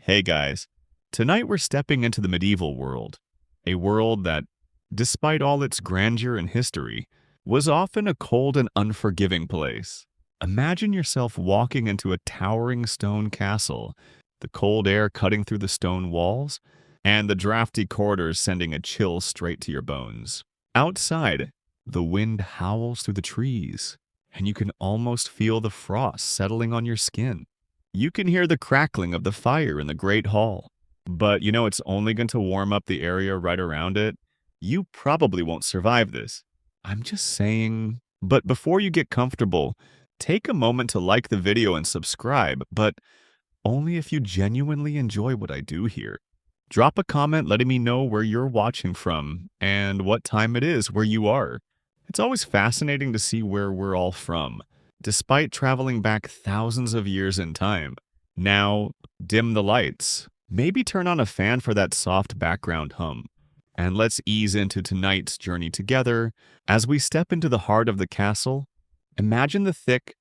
Hey guys, tonight we're stepping into the medieval world, a world that, despite all its grandeur and history, was often a cold and unforgiving place. Imagine yourself walking into a towering stone castle, the cold air cutting through the stone walls, and the drafty corridors sending a chill straight to your bones. Outside, the wind howls through the trees, and you can almost feel the frost settling on your skin. You can hear the crackling of the fire in the great hall, but you know it's only going to warm up the area right around it. You probably won't survive this. I'm just saying. But before you get comfortable, take a moment to like the video and subscribe, but only if you genuinely enjoy what I do here. Drop a comment letting me know where you're watching from and what time it is where you are. It's always fascinating to see where we're all from, despite traveling back thousands of years in time. Now, dim the lights. Maybe turn on a fan for that soft background hum. And let's ease into tonight's journey together. As we step into the heart of the castle, imagine the thick,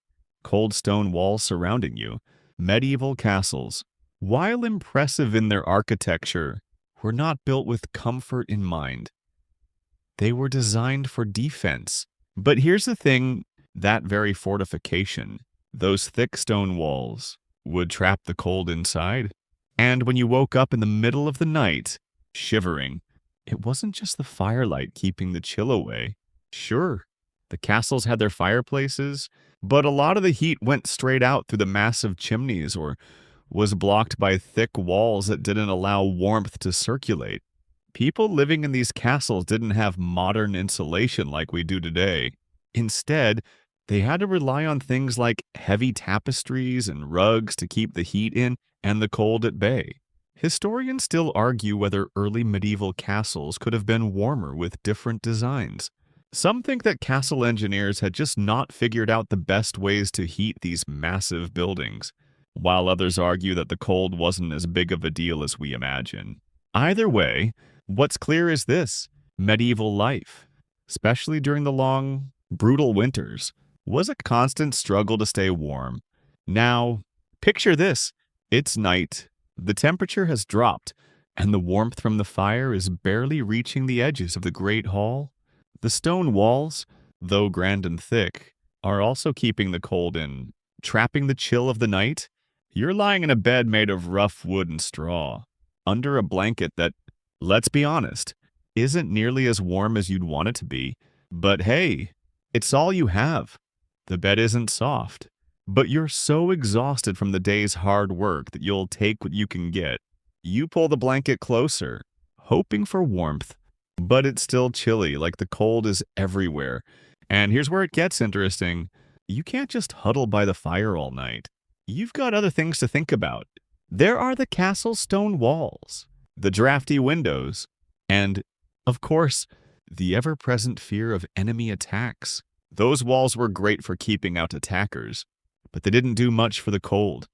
cold stone walls surrounding you. Medieval castles, while impressive in their architecture, were not built with comfort in mind. They were designed for defense. But here's the thing, that very fortification, those thick stone walls, would trap the cold inside. And when you woke up in the middle of the night, shivering, it wasn't just the firelight keeping the chill away. Sure, the castles had their fireplaces, but a lot of the heat went straight out through the massive chimneys or was blocked by thick walls that didn't allow warmth to circulate. People living in these castles didn't have modern insulation like we do today. Instead, they had to rely on things like heavy tapestries and rugs to keep the heat in and the cold at bay. Historians still argue whether early medieval castles could have been warmer with different designs. Some think that castle engineers had just not figured out the best ways to heat these massive buildings, while others argue that the cold wasn't as big of a deal as we imagine. Either way, what's clear is this: medieval life, especially during the long, brutal winters, was a constant struggle to stay warm. Now, picture this. It's night, the temperature has dropped, and the warmth from the fire is barely reaching the edges of the great hall. The stone walls, though grand and thick, are also keeping the cold in, trapping the chill of the night. You're lying in a bed made of rough wood and straw, under a blanket that, let's be honest, isn't nearly as warm as you'd want it to be. But hey, it's all you have. The bed isn't soft, but you're so exhausted from the day's hard work that you'll take what you can get. You pull the blanket closer, hoping for warmth, but it's still chilly, like the cold is everywhere. And here's where it gets interesting. You can't just huddle by the fire all night. You've got other things to think about. There are the castle's stone walls, the drafty windows, and, of course, the ever-present fear of enemy attacks. Those walls were great for keeping out attackers, but they didn't do much for the cold.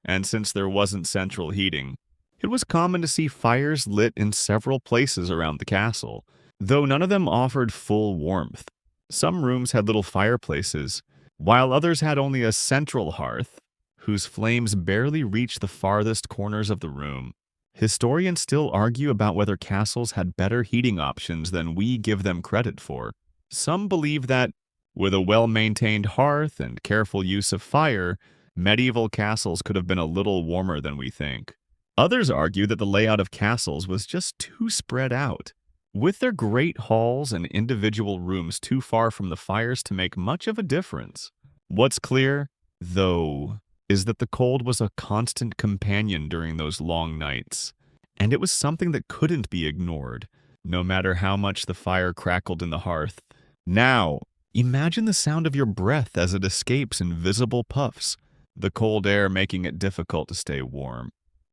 And since there wasn't central heating, it was common to see fires lit in several places around the castle, though none of them offered full warmth. Some rooms had little fireplaces, while others had only a central hearth, whose flames barely reached the farthest corners of the room. Historians still argue about whether castles had better heating options than we give them credit for. Some believe that, with a well-maintained hearth and careful use of fire, medieval castles could have been a little warmer than we think. Others argue that the layout of castles was just too spread out, with their great halls and individual rooms too far from the fires to make much of a difference. What's clear, though, is that the cold was a constant companion during those long nights, and it was something that couldn't be ignored, no matter how much the fire crackled in the hearth. Now, imagine the sound of your breath as it escapes in visible puffs, the cold air making it difficult to stay warm.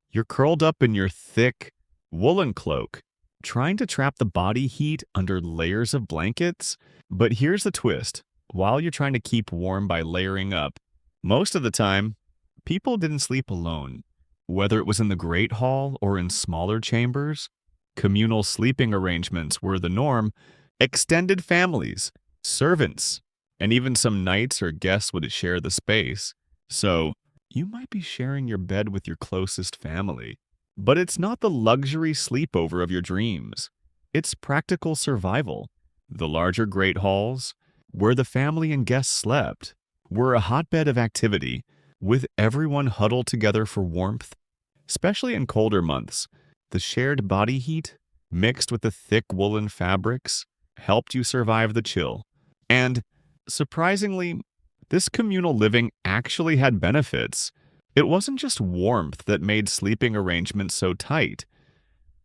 You're curled up in your thick, woolen cloak, trying to trap the body heat under layers of blankets. But here's the twist. While you're trying to keep warm by layering up, most of the time, people didn't sleep alone. Whether it was in the Great Hall or in smaller chambers, communal sleeping arrangements were the norm. Extended families, servants, and even some knights or guests would share the space. So, you might be sharing your bed with your closest family. But it's not the luxury sleepover of your dreams. It's practical survival. The larger great halls, where the family and guests slept, were a hotbed of activity, with everyone huddled together for warmth. Especially in colder months, the shared body heat, mixed with the thick woolen fabrics, helped you survive the chill. And, surprisingly, this communal living actually had benefits. It wasn't just warmth that made sleeping arrangements so tight.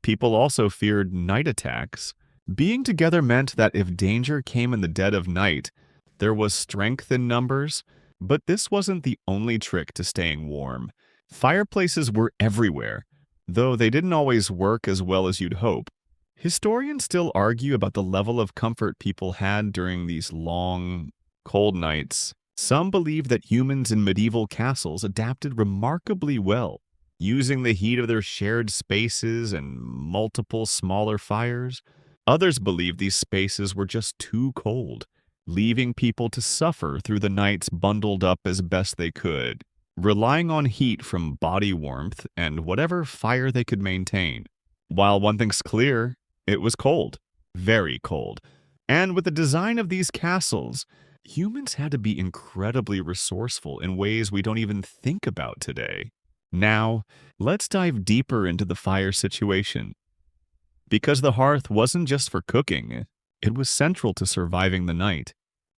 People also feared night attacks. Being together meant that if danger came in the dead of night, there was strength in numbers, but this wasn't the only trick to staying warm. Fireplaces were everywhere, though they didn't always work as well as you'd hope. Historians still argue about the level of comfort people had during these long, cold nights. Some believe that humans in medieval castles adapted remarkably well, using the heat of their shared spaces and multiple smaller fires. Others believe these spaces were just too cold, leaving people to suffer through the nights bundled up as best they could, relying on heat from body warmth and whatever fire they could maintain. While one thing's clear, it was cold, very cold. And with the design of these castles, humans had to be incredibly resourceful in ways we don't even think about today. Now, let's dive deeper into the fire situation. Because the hearth wasn't just for cooking, it was central to surviving the night.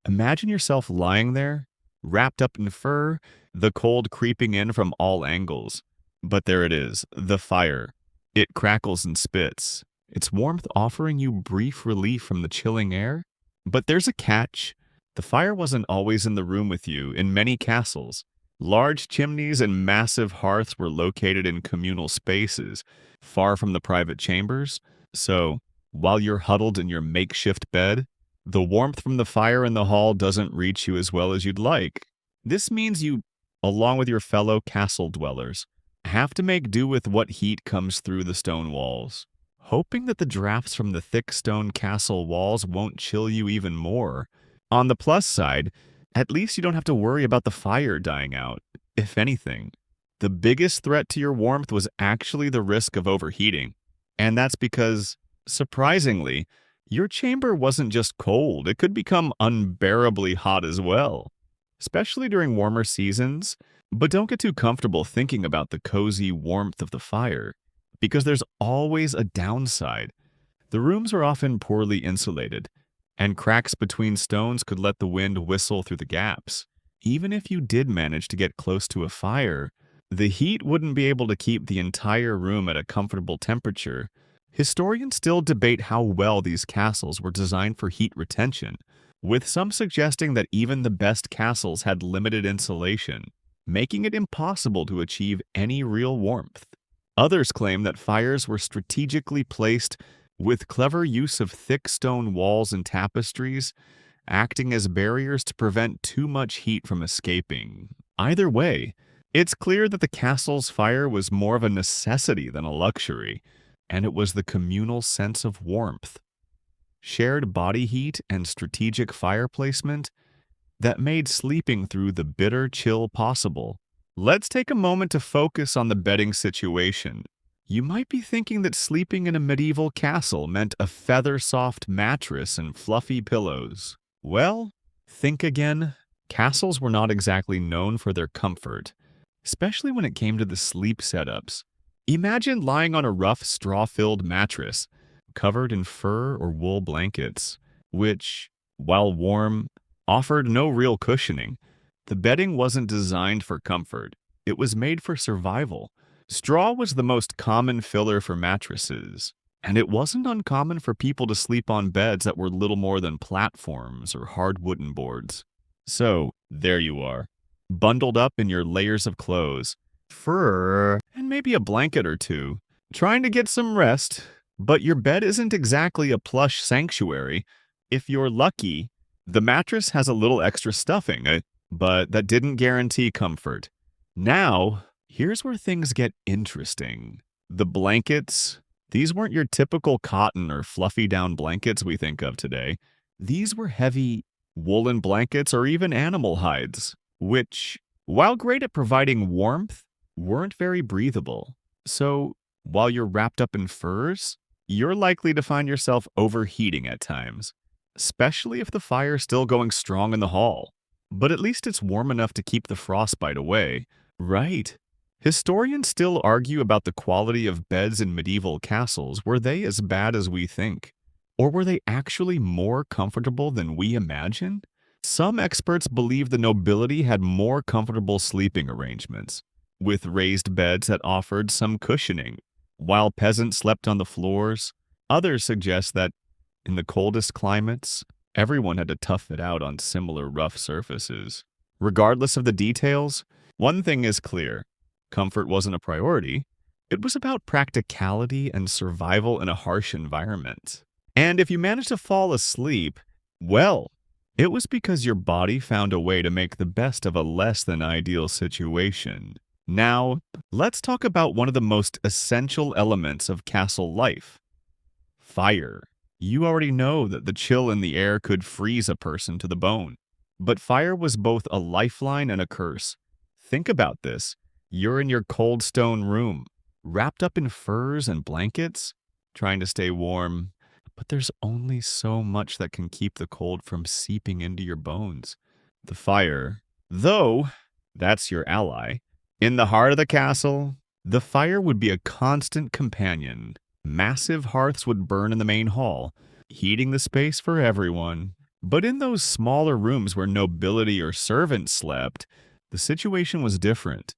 Imagine yourself lying there, wrapped up in fur, the cold creeping in from all angles. But there it is, the fire. It crackles and spits, its warmth offering you brief relief from the chilling air. But there's a catch. The fire wasn't always in the room with you. In many castles, large chimneys and massive hearths were located in communal spaces, far from the private chambers. So, while you're huddled in your makeshift bed, the warmth from the fire in the hall doesn't reach you as well as you'd like. This means you, along with your fellow castle dwellers, have to make do with what heat comes through the stone walls, hoping that the drafts from the thick stone castle walls won't chill you even more. On the plus side, at least you don't have to worry about the fire dying out. If anything, the biggest threat to your warmth was actually the risk of overheating. And that's because, surprisingly, your chamber wasn't just cold, it could become unbearably hot as well, especially during warmer seasons. But don't get too comfortable thinking about the cozy warmth of the fire, because there's always a downside. The rooms are often poorly insulated, and cracks between stones could let the wind whistle through the gaps. Even if you did manage to get close to a fire, the heat wouldn't be able to keep the entire room at a comfortable temperature. Historians still debate how well these castles were designed for heat retention, with some suggesting that even the best castles had limited insulation, making it impossible to achieve any real warmth. Others claim that fires were strategically placed with clever use of thick stone walls and tapestries, acting as barriers to prevent too much heat from escaping. Either way, it's clear that the castle's fire was more of a necessity than a luxury, and it was the communal sense of warmth, shared body heat, and strategic fire placement that made sleeping through the bitter chill possible. Let's take a moment to focus on the bedding situation. You might be thinking that sleeping in a medieval castle meant a feather-soft mattress and fluffy pillows. Well, think again. Castles were not exactly known for their comfort, especially when it came to the sleep setups. Imagine lying on a rough, straw-filled mattress, covered in fur or wool blankets, which, while warm, offered no real cushioning. The bedding wasn't designed for comfort. It was made for survival. Straw was the most common filler for mattresses, and it wasn't uncommon for people to sleep on beds that were little more than platforms or hard wooden boards. So, there you are, bundled up in your layers of clothes, fur, and maybe a blanket or two, trying to get some rest. But your bed isn't exactly a plush sanctuary. If you're lucky, the mattress has a little extra stuffing, but that didn't guarantee comfort. Now, here's where things get interesting. The blankets, these weren't your typical cotton or fluffy down blankets we think of today. These were heavy woolen blankets or even animal hides, which, while great at providing warmth, weren't very breathable. So, While you're wrapped up in furs, you're likely to find yourself overheating at times, especially if the fire's still going strong in the hall. But at least it's warm enough to keep the frostbite away. Right. Historians still argue about the quality of beds in medieval castles. Were they as bad as we think? Or were they actually more comfortable than we imagine? Some experts believe the nobility had more comfortable sleeping arrangements, with raised beds that offered some cushioning, while peasants slept on the floors. Others suggest that in the coldest climates, everyone had to tough it out on similar rough surfaces. Regardless of the details, one thing is clear. Comfort wasn't a priority. It was about practicality and survival in a harsh environment. And if you managed to fall asleep, well, it was because your body found a way to make the best of a less than ideal situation. Now, let's talk about one of the most essential elements of castle life: fire. You already know that the chill in the air could freeze a person to the bone. But fire was both a lifeline and a curse. Think about this. You're in your cold stone room, wrapped up in furs and blankets, trying to stay warm, but there's only so much that can keep the cold from seeping into your bones. The fire, though, that's your ally. In the heart of the castle, the fire would be a constant companion. Massive hearths would burn in the main hall, heating the space for everyone. But in those smaller rooms where nobility or servants slept, the situation was different.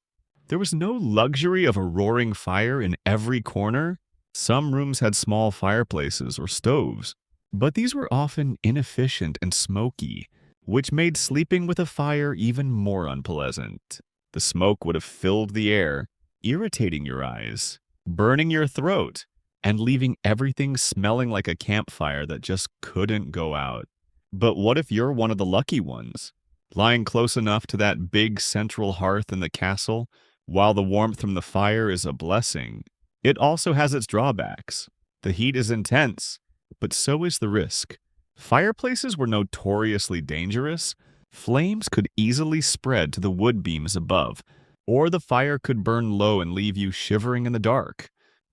There was no luxury of a roaring fire in every corner. Some rooms had small fireplaces or stoves, but these were often inefficient and smoky, which made sleeping with a fire even more unpleasant. The smoke would have filled the air, irritating your eyes, burning your throat, and leaving everything smelling like a campfire that just couldn't go out. But what if you're one of the lucky ones, lying close enough to that big central hearth in the castle? While the warmth from the fire is a blessing, it also has its drawbacks. The heat is intense, but so is the risk. Fireplaces were notoriously dangerous. Flames could easily spread to the wood beams above, or the fire could burn low and leave you shivering in the dark.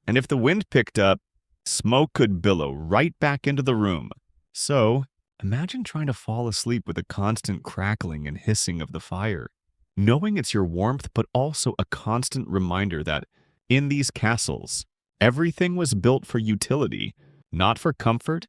And if the wind picked up, smoke could billow right back into the room. So, imagine trying to fall asleep with the constant crackling and hissing of the fire, knowing it's your warmth, but also a constant reminder that in these castles, everything was built for utility, not for comfort.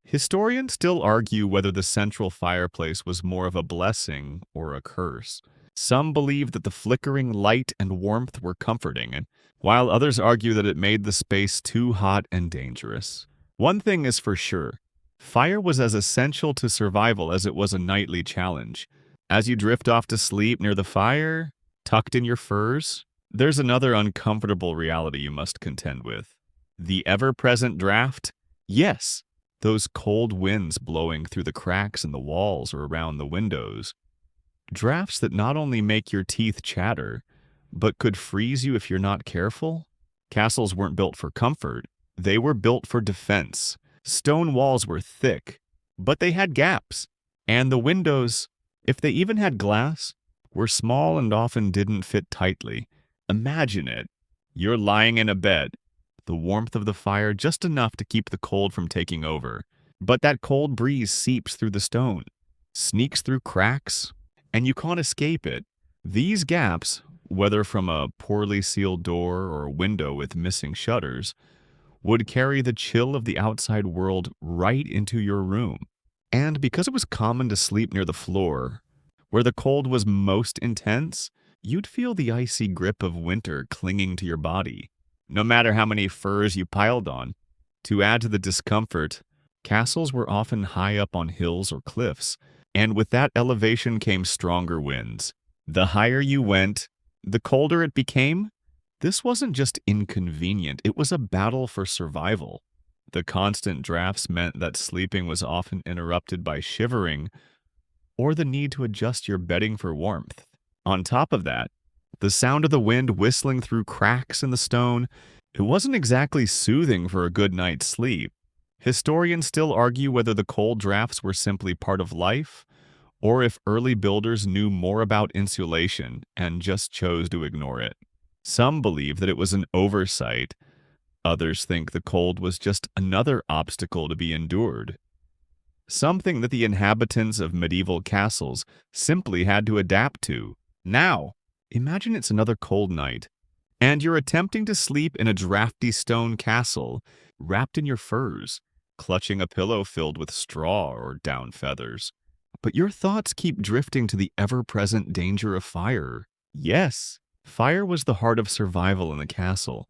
Historians still argue whether the central fireplace was more of a blessing or a curse. Some believe that the flickering light and warmth were comforting, while others argue that it made the space too hot and dangerous. One thing is for sure: fire was as essential to survival as it was a nightly challenge. As you drift off to sleep near the fire, tucked in your furs, there's another uncomfortable reality you must contend with. The ever-present draft? Yes, those cold winds blowing through the cracks in the walls or around the windows. Drafts that not only make your teeth chatter, but could freeze you if you're not careful. Castles weren't built for comfort, they were built for defense. Stone walls were thick, but they had gaps. And the windows, if they even had glass, were small and often didn't fit tightly. Imagine it. You're lying in a bed, the warmth of the fire just enough to keep the cold from taking over. But that cold breeze seeps through the stone, sneaks through cracks, and you can't escape it. These gaps, whether from a poorly sealed door or a window with missing shutters, would carry the chill of the outside world right into your room. And because it was common to sleep near the floor, where the cold was most intense, you'd feel the icy grip of winter clinging to your body, no matter how many furs you piled on. To add to the discomfort, castles were often high up on hills or cliffs, and with that elevation came stronger winds. The higher you went, the colder it became. This wasn't just inconvenient, it was a battle for survival. The constant drafts meant that sleeping was often interrupted by shivering or the need to adjust your bedding for warmth. On top of that, the sound of the wind whistling through cracks in the stone, it wasn't exactly soothing for a good night's sleep. Historians still argue whether the cold drafts were simply part of life, or if early builders knew more about insulation and just chose to ignore it. Some believe that it was an oversight, Others think the cold was just another obstacle to be endured, something that the inhabitants of medieval castles simply had to adapt to. Now, imagine it's another cold night, and you're attempting to sleep in a drafty stone castle, wrapped in your furs, clutching a pillow filled with straw or down feathers. But your thoughts keep drifting to the ever-present danger of fire. Yes, fire was the heart of survival in the castle.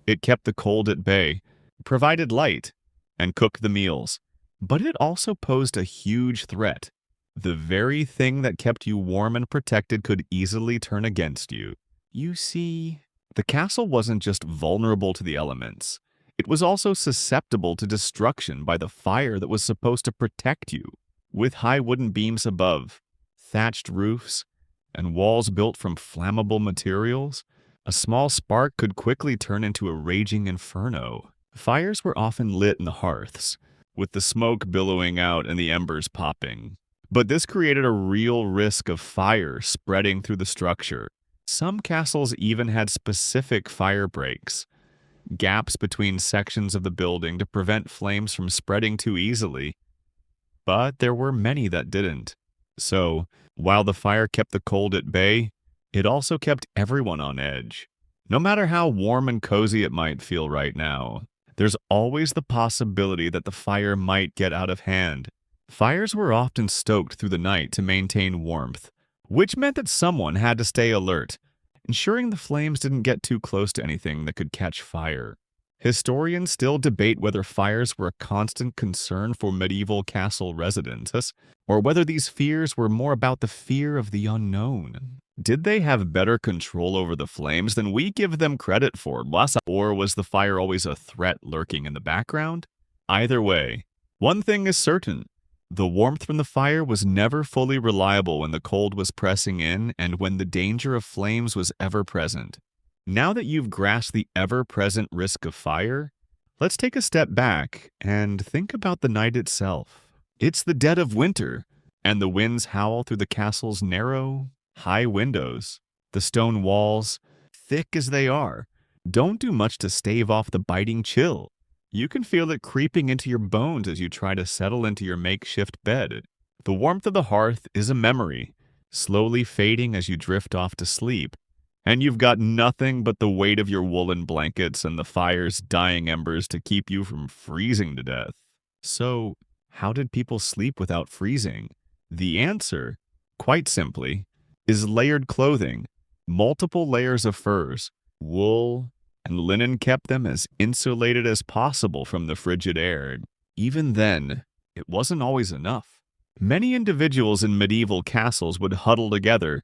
It kept the cold at bay, provided light, and cooked the meals. But it also posed a huge threat. The very thing that kept you warm and protected could easily turn against you. You see, the castle wasn't just vulnerable to the elements. It was also susceptible to destruction by the fire that was supposed to protect you. With high wooden beams above, thatched roofs, and walls built from flammable materials, a small spark could quickly turn into a raging inferno. Fires were often lit in the hearths, with the smoke billowing out and the embers popping. But this created a real risk of fire spreading through the structure. Some castles even had specific fire breaks, gaps between sections of the building to prevent flames from spreading too easily. But there were many that didn't. So, while the fire kept the cold at bay, it also kept everyone on edge. No matter how warm and cozy it might feel right now, there's always the possibility that the fire might get out of hand. Fires were often stoked through the night to maintain warmth, which meant that someone had to stay alert, ensuring the flames didn't get too close to anything that could catch fire. Historians still debate whether fires were a constant concern for medieval castle residents, or whether these fears were more about the fear of the unknown. Did they have better control over the flames than we give them credit for, or was the fire always a threat lurking in the background? Either way, one thing is certain. The warmth from the fire was never fully reliable when the cold was pressing in and when the danger of flames was ever present. Now that you've grasped the ever-present risk of fire, let's take a step back and think about the night itself. It's the dead of winter, and the winds howl through the castle's narrow, high windows. The stone walls, thick as they are, don't do much to stave off the biting chill. You can feel it creeping into your bones as you try to settle into your makeshift bed. The warmth of the hearth is a memory, slowly fading as you drift off to sleep. And you've got nothing but the weight of your woolen blankets and the fire's dying embers to keep you from freezing to death. So, how did people sleep without freezing? The answer, quite simply, is layered clothing. Multiple layers of furs, wool, and linen kept them as insulated as possible from the frigid air. Even then, it wasn't always enough. Many individuals in medieval castles would huddle together,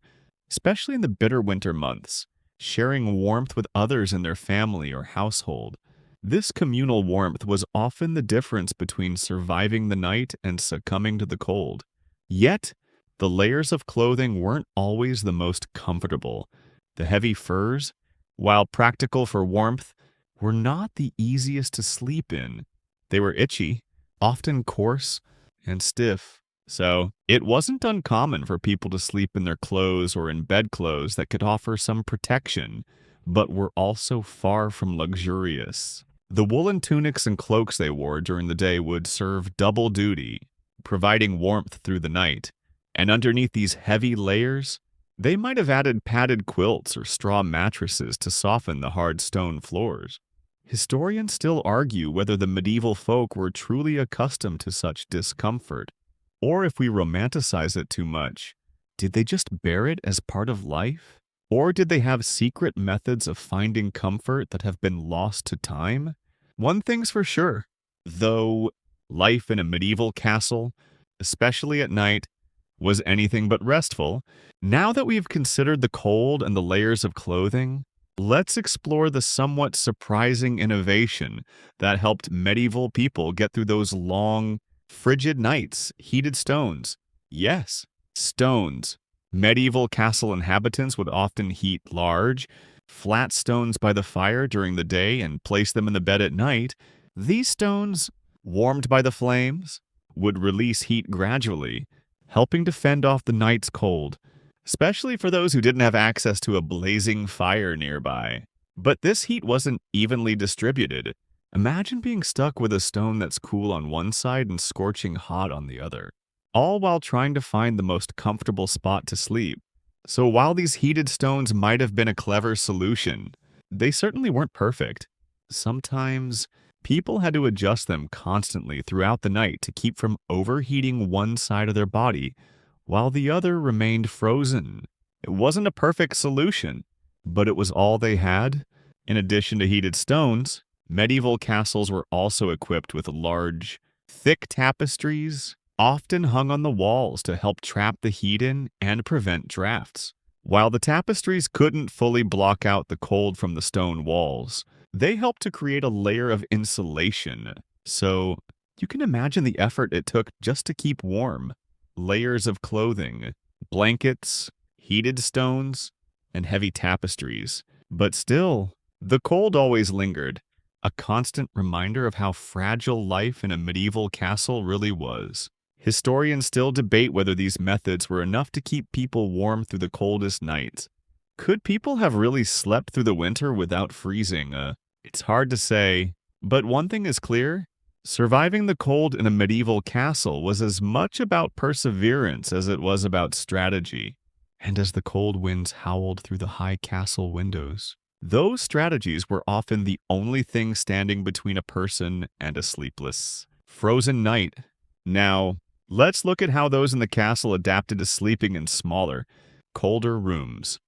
especially in the bitter winter months, sharing warmth with others in their family or household. This communal warmth was often the difference between surviving the night and succumbing to the cold. Yet, the layers of clothing weren't always the most comfortable. The heavy furs, while practical for warmth, were not the easiest to sleep in. They were itchy, often coarse, and stiff. So, it wasn't uncommon for people to sleep in their clothes or in bedclothes that could offer some protection, but were also far from luxurious. The woolen tunics and cloaks they wore during the day would serve double duty, providing warmth through the night. And underneath these heavy layers, they might have added padded quilts or straw mattresses to soften the hard stone floors. Historians still argue whether the medieval folk were truly accustomed to such discomfort. Or if we romanticize it too much, did they just bear it as part of life? Or did they have secret methods of finding comfort that have been lost to time? One thing's for sure, though life in a medieval castle, especially at night, was anything but restful. Now that we've considered the cold and the layers of clothing, let's explore the somewhat surprising innovation that helped medieval people get through those long, frigid nights. Heated stones. Yes, stones. Medieval castle inhabitants would often heat large, flat stones by the fire during the day and place them in the bed at night. These stones, warmed by the flames, would release heat gradually, helping to fend off the night's cold, especially for those who didn't have access to a blazing fire nearby. But this heat wasn't evenly distributed. Imagine being stuck with a stone that's cool on one side and scorching hot on the other, all while trying to find the most comfortable spot to sleep. So while these heated stones might have been a clever solution, they certainly weren't perfect. Sometimes people had to adjust them constantly throughout the night to keep from overheating one side of their body while the other remained frozen. It wasn't a perfect solution, but it was all they had. In addition to heated stones, medieval castles were also equipped with large, thick tapestries, often hung on the walls to help trap the heat in and prevent drafts. While the tapestries couldn't fully block out the cold from the stone walls, they helped to create a layer of insulation. So you can imagine the effort it took just to keep warm. Layers of clothing, blankets, heated stones, and heavy tapestries. But still, the cold always lingered, a constant reminder of how fragile life in a medieval castle really was. Historians still debate whether these methods were enough to keep people warm through the coldest nights. Could people have really slept through the winter without freezing? It's hard to say, but one thing is clear. Surviving the cold in a medieval castle was as much about perseverance as it was about strategy. And as the cold winds howled through the high castle windows, those strategies were often the only thing standing between a person and a sleepless, frozen night. Now, let's look at how those in the castle adapted to sleeping in smaller, colder rooms.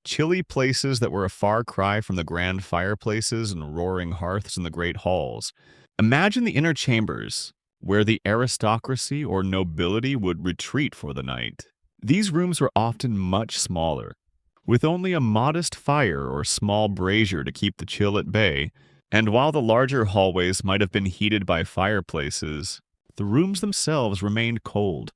Chilly places that were a far cry from the grand fireplaces and roaring hearths in the great halls. Imagine the inner chambers, where the aristocracy or nobility would retreat for the night. These rooms were often much smaller, with only a modest fire or small brazier to keep the chill at bay, and while the larger hallways might have been heated by fireplaces, the rooms themselves remained cold,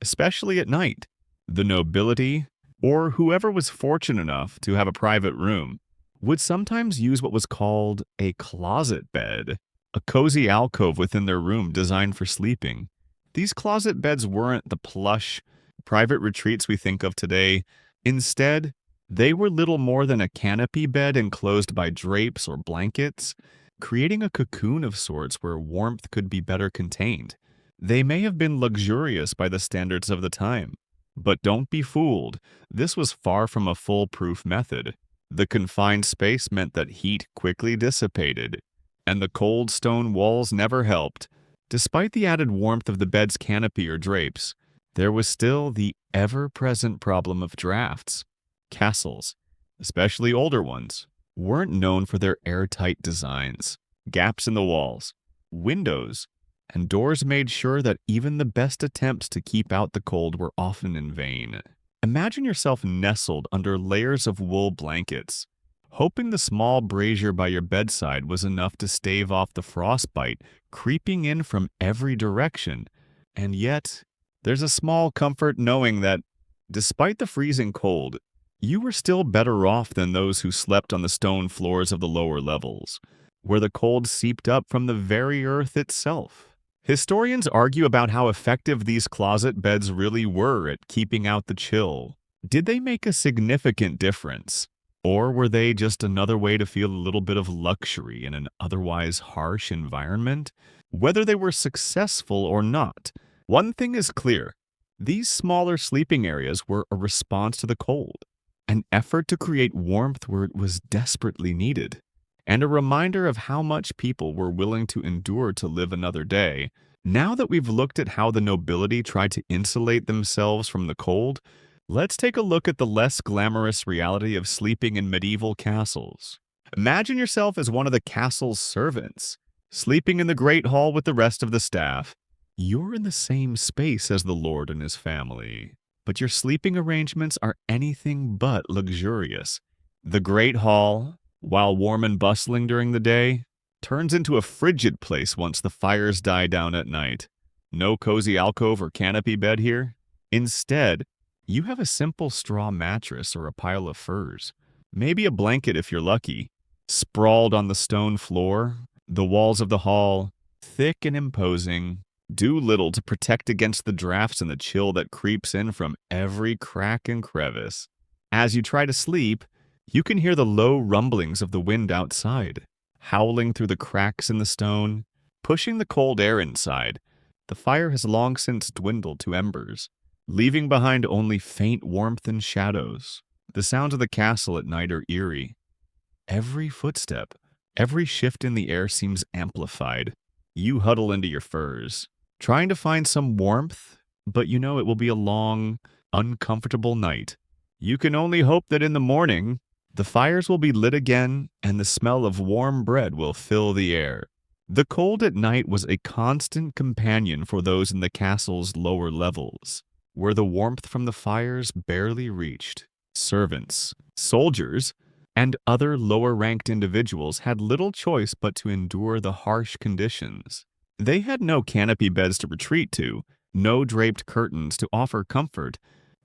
especially at night. The nobility, or whoever was fortunate enough to have a private room, would sometimes use what was called a closet bed, a cozy alcove within their room designed for sleeping. These closet beds weren't the plush, private retreats we think of today. Instead, they were little more than a canopy bed enclosed by drapes or blankets, creating a cocoon of sorts where warmth could be better contained. They may have been luxurious by the standards of the time, but don't be fooled, this was far from a foolproof method. The confined space meant that heat quickly dissipated, and the cold stone walls never helped. Despite the added warmth of the bed's canopy or drapes, there was still the ever-present problem of drafts. Castles, especially older ones, weren't known for their airtight designs. Gaps in the walls, windows, and doors made sure that even the best attempts to keep out the cold were often in vain. Imagine yourself nestled under layers of wool blankets, hoping the small brazier by your bedside was enough to stave off the frostbite creeping in from every direction. And yet, there's a small comfort knowing that, despite the freezing cold, you were still better off than those who slept on the stone floors of the lower levels, where the cold seeped up from the very earth itself. Historians argue about how effective these closet beds really were at keeping out the chill. Did they make a significant difference? Or were they just another way to feel a little bit of luxury in an otherwise harsh environment? Whether they were successful or not, one thing is clear. These smaller sleeping areas were a response to the cold, an effort to create warmth where it was desperately needed, and a reminder of how much people were willing to endure to live another day. Now that we've looked at how the nobility tried to insulate themselves from the cold, let's take a look at the less glamorous reality of sleeping in medieval castles. Imagine yourself as one of the castle's servants, sleeping in the great hall with the rest of the staff. You're in the same space as the lord and his family, but your sleeping arrangements are anything but luxurious. The great hall, while warm and bustling during the day, turns into a frigid place once the fires die down at night. No cozy alcove or canopy bed here. Instead, you have a simple straw mattress or a pile of furs, maybe a blanket if you're lucky, sprawled on the stone floor. The walls of the hall, thick and imposing, do little to protect against the drafts and the chill that creeps in from every crack and crevice. As you try to sleep, You can hear the low rumblings of the wind outside, howling through the cracks in the stone, pushing the cold air inside. The fire has long since dwindled to embers, leaving behind only faint warmth and shadows. The sounds of the castle at night are eerie. Every footstep, every shift in the air seems amplified. You huddle into your furs, trying to find some warmth, but you know it will be a long, uncomfortable night. You can only hope that in the morning, the fires will be lit again and the smell of warm bread will fill the air. The cold at night was a constant companion for those in the castle's lower levels, where the warmth from the fires barely reached. Servants, soldiers, and other lower-ranked individuals had little choice but to endure the harsh conditions. They had no canopy beds to retreat to, no draped curtains to offer comfort.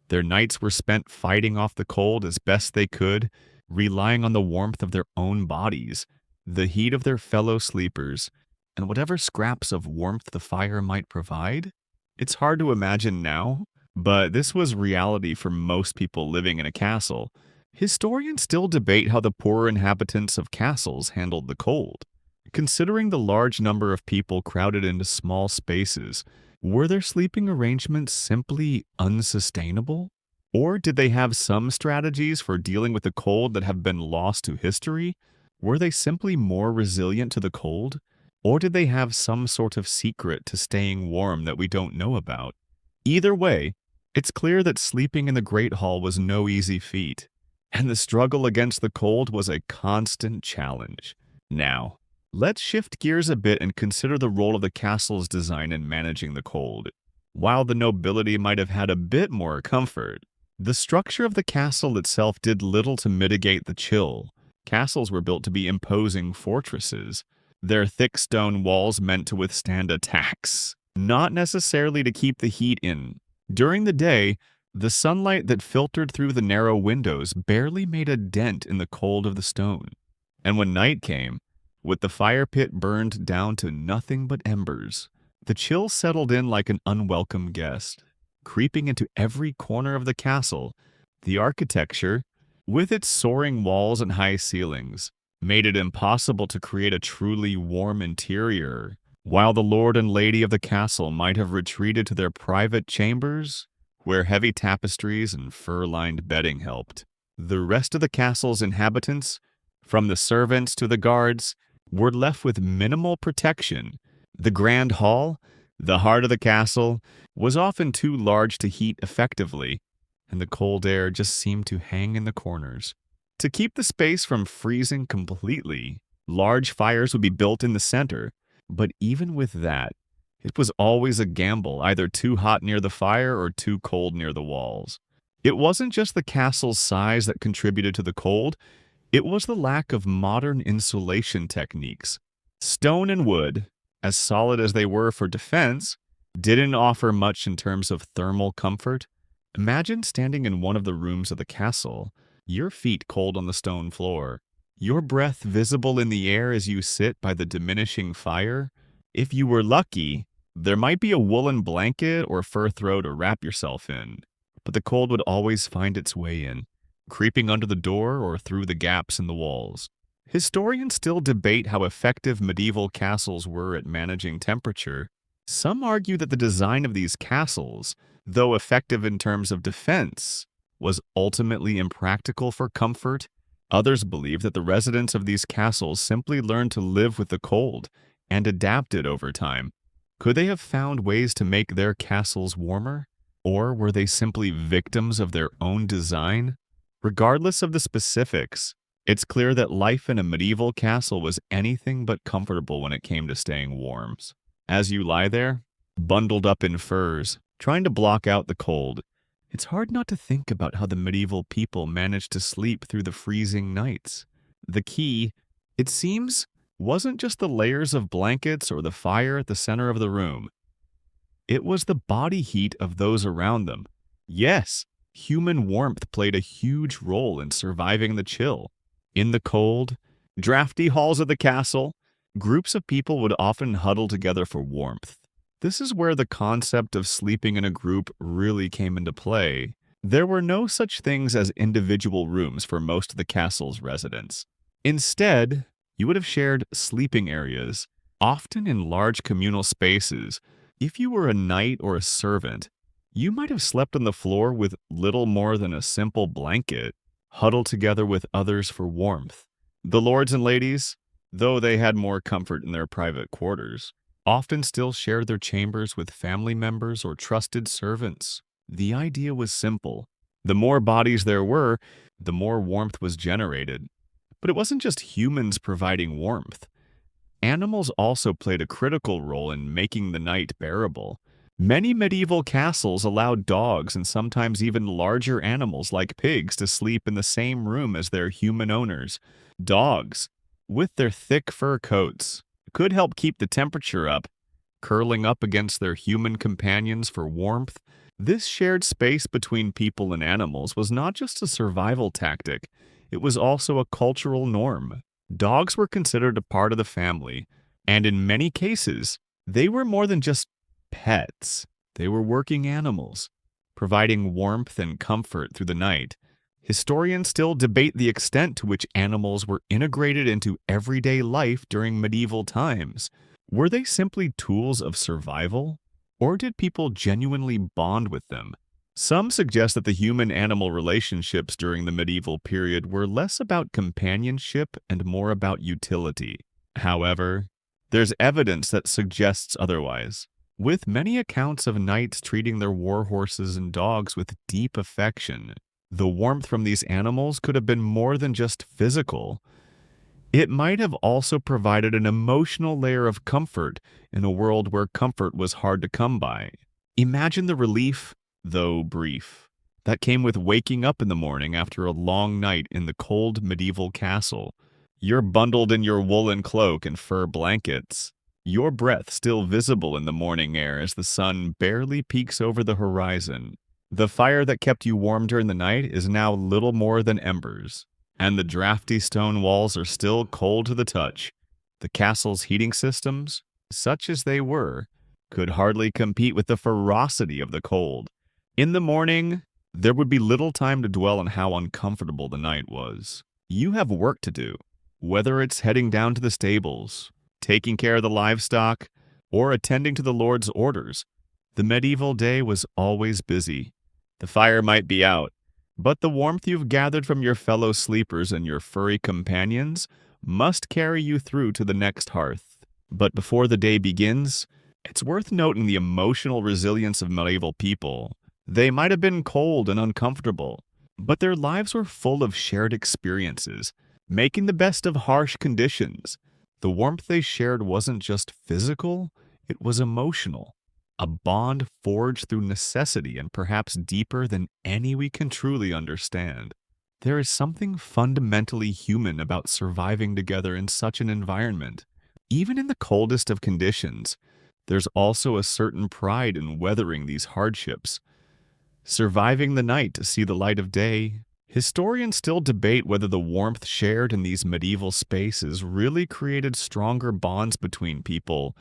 Their nights were spent fighting off the cold as best they could, relying on the warmth of their own bodies, the heat of their fellow sleepers, and whatever scraps of warmth the fire might provide. It's hard to imagine now, but this was reality for most people living in a castle. Historians still debate how the poorer inhabitants of castles handled the cold. Considering the large number of people crowded into small spaces, were their sleeping arrangements simply unsustainable? Or did they have some strategies for dealing with the cold that have been lost to history? Were they simply more resilient to the cold? Or did they have some sort of secret to staying warm that we don't know about? Either way, it's clear that sleeping in the Great Hall was no easy feat, and the struggle against the cold was a constant challenge. Now, let's shift gears a bit and consider the role of the castle's design in managing the cold. While the nobility might have had a bit more comfort, the structure of the castle itself did little to mitigate the chill. Castles were built to be imposing fortresses, their thick stone walls meant to withstand attacks, not necessarily to keep the heat in. During the day, the sunlight that filtered through the narrow windows barely made a dent in the cold of the stone. And when night came, with the fire pit burned down to nothing but embers, the chill settled in like an unwelcome guest, creeping into every corner of the castle. The architecture, with its soaring walls and high ceilings, made it impossible to create a truly warm interior. While the lord and lady of the castle might have retreated to their private chambers, where heavy tapestries and fur-lined bedding helped, the rest of the castle's inhabitants, from the servants to the guards, were left with minimal protection. The grand hall, the heart of the castle, was often too large to heat effectively, and the cold air just seemed to hang in the corners. To keep the space from freezing completely, large fires would be built in the center, but even with that, it was always a gamble, either too hot near the fire or too cold near the walls. It wasn't just the castle's size that contributed to the cold, it was the lack of modern insulation techniques. Stone and wood, as solid as they were for defense, didn't offer much in terms of thermal comfort. Imagine standing in one of the rooms of the castle, your feet cold on the stone floor, your breath visible in the air as you sit by the diminishing fire. If you were lucky, there might be a woolen blanket or fur throw to wrap yourself in, but the cold would always find its way in, creeping under the door or through the gaps in the walls. Historians still debate how effective medieval castles were at managing temperature. Some argue that the design of these castles, though effective in terms of defense, was ultimately impractical for comfort. Others believe that the residents of these castles simply learned to live with the cold and adapted over time. Could they have found ways to make their castles warmer? Or were they simply victims of their own design? Regardless of the specifics, it's clear that life in a medieval castle was anything but comfortable when it came to staying warm. As you lie there, bundled up in furs, trying to block out the cold, it's hard not to think about how the medieval people managed to sleep through the freezing nights. The key, it seems, wasn't just the layers of blankets or the fire at the center of the room. It was the body heat of those around them. Yes, human warmth played a huge role in surviving the chill. In the cold, drafty halls of the castle, groups of people would often huddle together for warmth. This is where the concept of sleeping in a group really came into play. There were no such things as individual rooms for most of the castle's residents. Instead, you would have shared sleeping areas, often in large communal spaces. If you were a knight or a servant, you might have slept on the floor with little more than a simple blanket, huddled together with others for warmth. The lords and ladies, though they had more comfort in their private quarters, often still shared their chambers with family members or trusted servants. The idea was simple. The more bodies there were, the more warmth was generated. But it wasn't just humans providing warmth. Animals also played a critical role in making the night bearable. Many medieval castles allowed dogs and sometimes even larger animals like pigs to sleep in the same room as their human owners. Dogs, with their thick fur coats, could help keep the temperature up, curling up against their human companions for warmth. This shared space between people and animals was not just a survival tactic, it was also a cultural norm. Dogs were considered a part of the family, and in many cases, they were more than just pets. They were working animals, providing warmth and comfort through the night. Historians still debate the extent to which animals were integrated into everyday life during medieval times. Were they simply tools of survival, or did people genuinely bond with them? Some suggest that the human-animal relationships during the medieval period were less about companionship and more about utility. However, there's evidence that suggests otherwise, with many accounts of knights treating their war horses and dogs with deep affection. The warmth from these animals could have been more than just physical. It might have also provided an emotional layer of comfort in a world where comfort was hard to come by. Imagine the relief, though brief, that came with waking up in the morning after a long night in the cold medieval castle. You're bundled in your woolen cloak and fur blankets, your breath still visible in the morning air as the sun barely peeks over the horizon. The fire that kept you warm during the night is now little more than embers, and the drafty stone walls are still cold to the touch. The castle's heating systems, such as they were, could hardly compete with the ferocity of the cold. In the morning, there would be little time to dwell on how uncomfortable the night was. You have work to do, whether it's heading down to the stables, taking care of the livestock, or attending to the Lord's orders. The medieval day was always busy. The fire might be out, but the warmth you've gathered from your fellow sleepers and your furry companions must carry you through to the next hearth. But before the day begins, it's worth noting the emotional resilience of medieval people. They might have been cold and uncomfortable, but their lives were full of shared experiences, making the best of harsh conditions. The warmth they shared wasn't just physical, it was emotional. A bond forged through necessity and perhaps deeper than any we can truly understand. There is something fundamentally human about surviving together in such an environment. Even in the coldest of conditions, there's also a certain pride in weathering these hardships. Surviving the night to see the light of day. Historians still debate whether the warmth shared in these medieval spaces really created stronger bonds between people,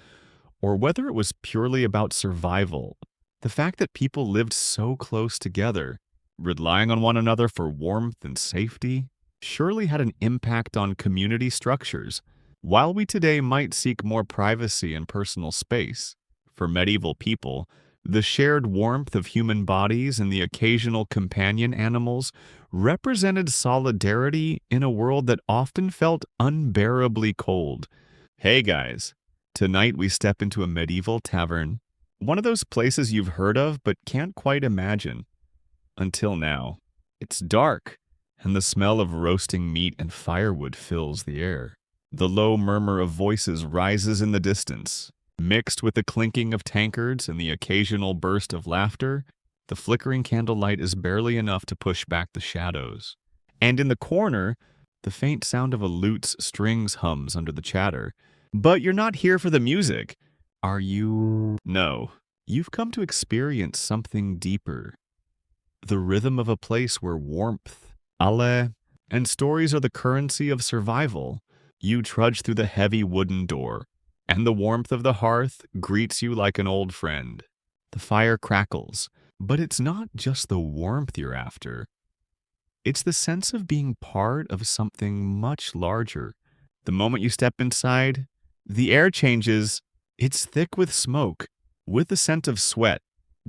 or whether it was purely about survival. The fact that people lived so close together, relying on one another for warmth and safety, surely had an impact on community structures. While we today might seek more privacy and personal space, for medieval people, the shared warmth of human bodies and the occasional companion animals represented solidarity in a world that often felt unbearably cold. Hey guys, tonight we step into a medieval tavern, one of those places you've heard of but can't quite imagine. Until now. It's dark, and the smell of roasting meat and firewood fills the air. The low murmur of voices rises in the distance. Mixed with the clinking of tankards and the occasional burst of laughter, the flickering candlelight is barely enough to push back the shadows. And in the corner, the faint sound of a lute's strings hums under the chatter. But you're not here for the music, are you? No, you've come to experience something deeper. The rhythm of a place where warmth, ale, and stories are the currency of survival. You trudge through the heavy wooden door, and the warmth of the hearth greets you like an old friend. The fire crackles, But it's not just the warmth you're after. It's the sense of being part of something much larger. The moment you step inside, the air changes. It's thick with smoke, with the scent of sweat,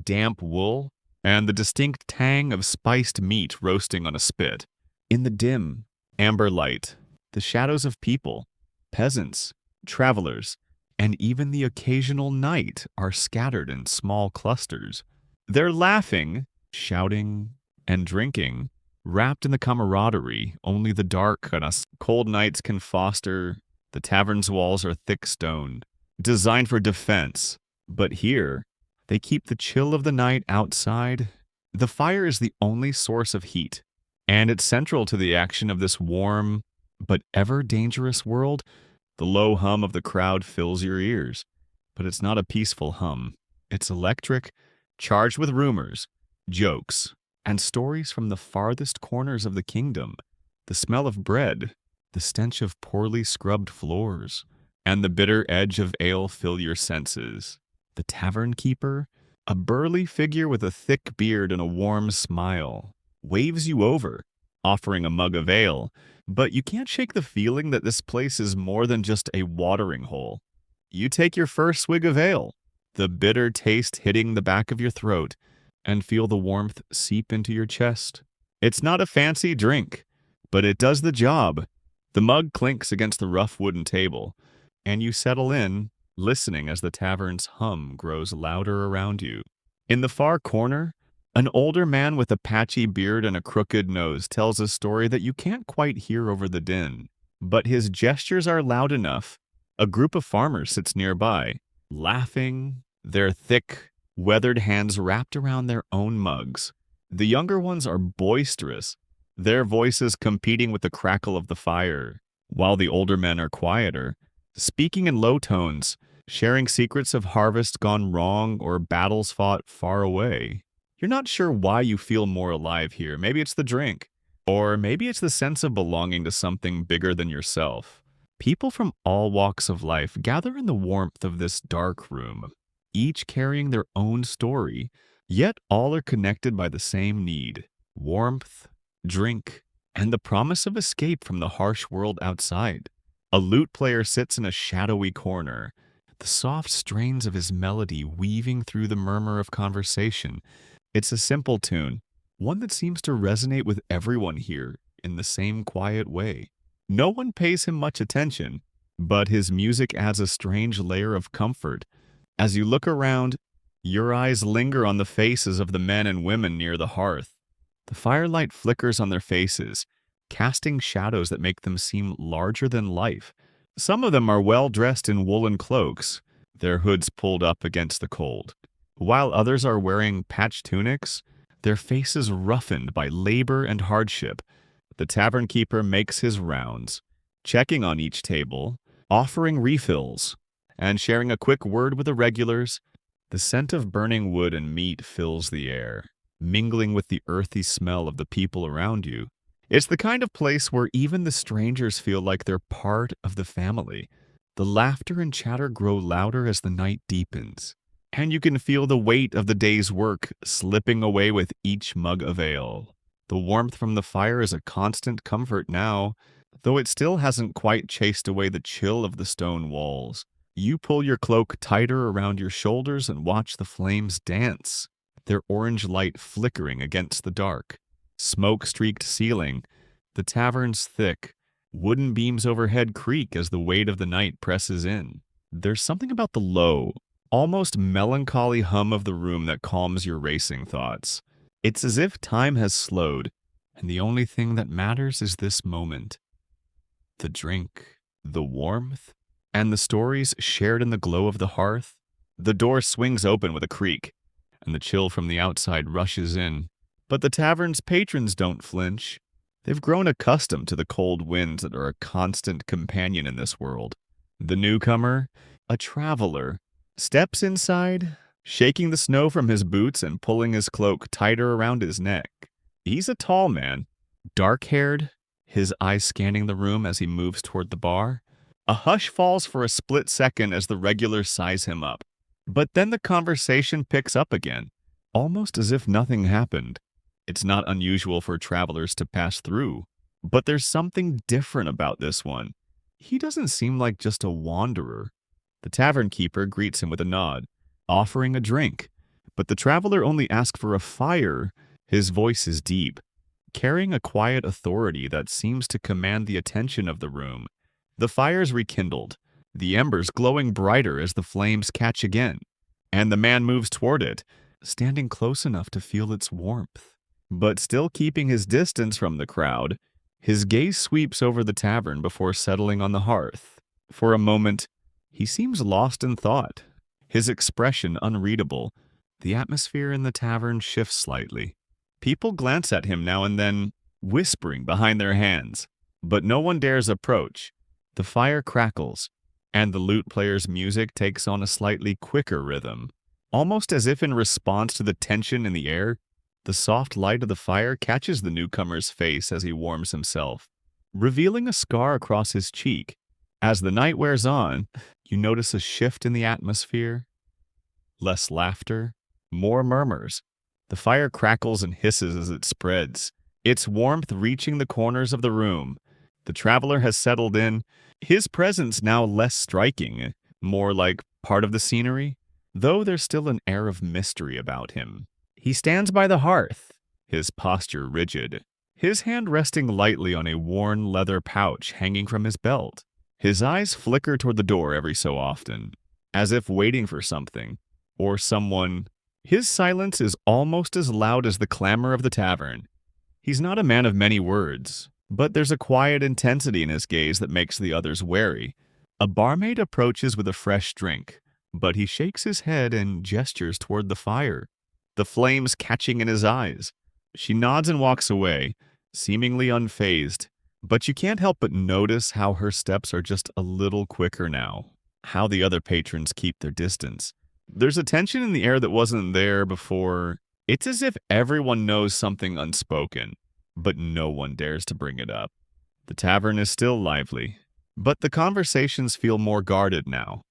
damp wool, and the distinct tang of spiced meat roasting on a spit. In the dim, amber light, the shadows of people, peasants, travelers, and even the occasional knight are scattered in small clusters. They're laughing, shouting, and drinking, wrapped in the camaraderie only the dark and us cold nights can foster. The tavern's walls are thick stone, designed for defense, but here, they keep the chill of the night outside. The fire is the only source of heat, and it's central to the action of this warm but ever dangerous world. The low hum of the crowd fills your ears, but it's not a peaceful hum. It's electric, charged with rumors, jokes, and stories from the farthest corners of the kingdom. The smell of bread, the stench of poorly scrubbed floors, and the bitter edge of ale fill your senses. The tavern keeper, a burly figure with a thick beard and a warm smile, waves you over, offering a mug of ale, but you can't shake the feeling that this place is more than just a watering hole. You take your first swig of ale, the bitter taste hitting the back of your throat, and feel the warmth seep into your chest. It's not a fancy drink, but it does the job. The mug clinks against the rough wooden table, and you settle in, listening as the tavern's hum grows louder around you. In the far corner, an older man with a patchy beard and a crooked nose tells a story that you can't quite hear over the din, but his gestures are loud enough. A group of farmers sits nearby, laughing, their thick, weathered hands wrapped around their own mugs. The younger ones are boisterous, their voices competing with the crackle of the fire, while the older men are quieter, speaking in low tones, sharing secrets of harvests gone wrong or battles fought far away. You're not sure why you feel more alive here. Maybe it's the drink, or maybe it's the sense of belonging to something bigger than yourself. People from all walks of life gather in the warmth of this dark room, each carrying their own story, yet all are connected by the same need: warmth, drink, and the promise of escape from the harsh world outside. A lute player sits in a shadowy corner, the soft strains of his melody weaving through the murmur of conversation. It's a simple tune, one that seems to resonate with everyone here in the same quiet way. No one pays him much attention, but his music adds a strange layer of comfort. As you look around, your eyes linger on the faces of the men and women near the hearth. The firelight flickers on their faces, casting shadows that make them seem larger than life. Some of them are well dressed in woolen cloaks, their hoods pulled up against the cold, while others are wearing patched tunics, their faces roughened by labor and hardship. The tavern keeper makes his rounds, checking on each table, offering refills, and sharing a quick word with the regulars. The scent of burning wood and meat fills the air, mingling with the earthy smell of the people around you. It's the kind of place where even the strangers feel like they're part of the family. The laughter and chatter grow louder as the night deepens, and you can feel the weight of the day's work slipping away with each mug of ale. The warmth from the fire is a constant comfort now, though it still hasn't quite chased away the chill of the stone walls. You pull your cloak tighter around your shoulders and watch the flames dance, their orange light flickering against the dark, smoke-streaked ceiling. The tavern's thick, wooden beams overhead creak as the weight of the night presses in. There's something about the low, almost melancholy hum of the room that calms your racing thoughts. It's as if time has slowed, and the only thing that matters is this moment. The drink, the warmth, and the stories shared in the glow of the hearth. The door swings open with a creak, and the chill from the outside rushes in. But the tavern's patrons don't flinch. They've grown accustomed to the cold winds that are a constant companion in this world. The newcomer, a traveler, steps inside, shaking the snow from his boots and pulling his cloak tighter around his neck. He's a tall man, dark-haired, his eyes scanning the room as he moves toward the bar. A hush falls for a split second as the regulars size him up. But then the conversation picks up again. almost as if nothing happened. It's not unusual for travelers to pass through, but there's something different about this one. He doesn't seem like just a wanderer. The tavern keeper greets him with a nod, offering a drink, but the traveler only asks for a fire. His voice is deep, carrying a quiet authority that seems to command the attention of the room. The fire's rekindled, the embers glowing brighter as the flames catch again, and the man moves toward it, standing close enough to feel its warmth. But still keeping his distance from the crowd, his gaze sweeps over the tavern before settling on the hearth. For a moment, he seems lost in thought, his expression unreadable. The atmosphere in the tavern shifts slightly. People glance at him now and then, whispering behind their hands, but no one dares approach. The fire crackles, and the lute player's music takes on a slightly quicker rhythm. Almost as if in response to the tension in the air, the soft light of the fire catches the newcomer's face as he warms himself, revealing a scar across his cheek. As the night wears on, you notice a shift in the atmosphere. Less laughter, more murmurs. The fire crackles and hisses as it spreads, its warmth reaching the corners of the room. The traveler has settled in, his presence now less striking, more like part of the scenery, though there's still an air of mystery about him. He stands by the hearth, his posture rigid, his hand resting lightly on a worn leather pouch hanging from his belt. His eyes flicker toward the door every so often, as if waiting for something, or someone. His silence is almost as loud as the clamor of the tavern. He's not a man of many words, but there's a quiet intensity in his gaze that makes the others wary. A barmaid approaches with a fresh drink, but he shakes his head and gestures toward the fire, the flames catching in his eyes. She nods and walks away, seemingly unfazed, but you can't help but notice how her steps are just a little quicker now, how the other patrons keep their distance. There's a tension in the air that wasn't there before. It's as if everyone knows something unspoken, but no one dares to bring it up. The tavern is still lively, but the conversations feel more guarded now,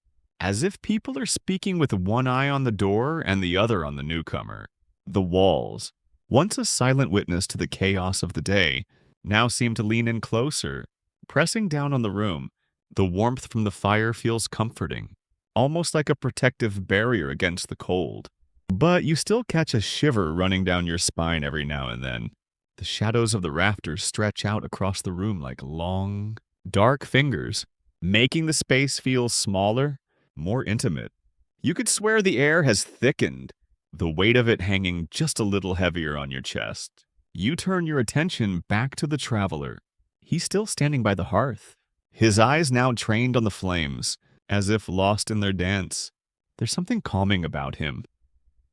as if people are speaking with one eye on the door and the other on the newcomer. The walls, once a silent witness to the chaos of the day, now seem to lean in closer, pressing down on the room. The warmth from the fire feels comforting, almost like a protective barrier against the cold. But you still catch a shiver running down your spine every now and then. The shadows of the rafters stretch out across the room like long, dark fingers, making the space feel smaller, more intimate. You could swear the air has thickened, the weight of it hanging just a little heavier on your chest. You turn your attention back to the traveler. He's still standing by the hearth, his eyes now trained on the flames, as if lost in their dance. There's something calming about him.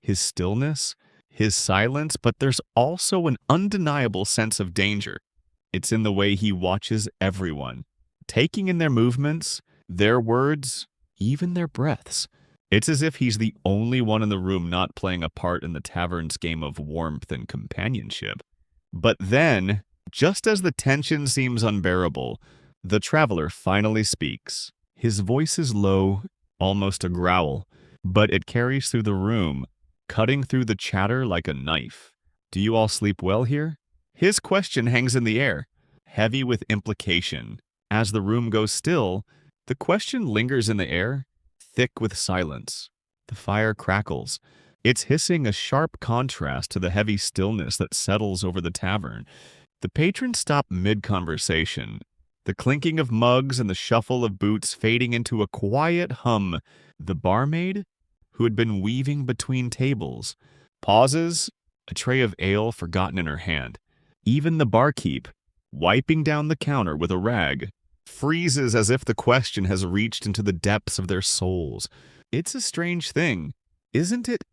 His stillness, his silence, but there's also an undeniable sense of danger. It's in the way he watches everyone, taking in their movements, their words, even their breaths. It's as if he's the only one in the room not playing a part in the tavern's game of warmth and companionship. But then, just as the tension seems unbearable, the traveler finally speaks. His voice is low, almost a growl, but it carries through the room, cutting through the chatter like a knife. Do you all sleep well here? His question hangs in the air, heavy with implication. As the room goes still, the question lingers in the air, thick with silence. The fire crackles, its hissing a sharp contrast to the heavy stillness that settles over the tavern. The patrons stop mid-conversation, the clinking of mugs and the shuffle of boots fading into a quiet hum. The barmaid, who had been weaving between tables, pauses, a tray of ale forgotten in her hand. Even the barkeep, wiping down the counter with a rag, freezes as if the question has reached into the depths of their souls. It's a strange thing, isn't it?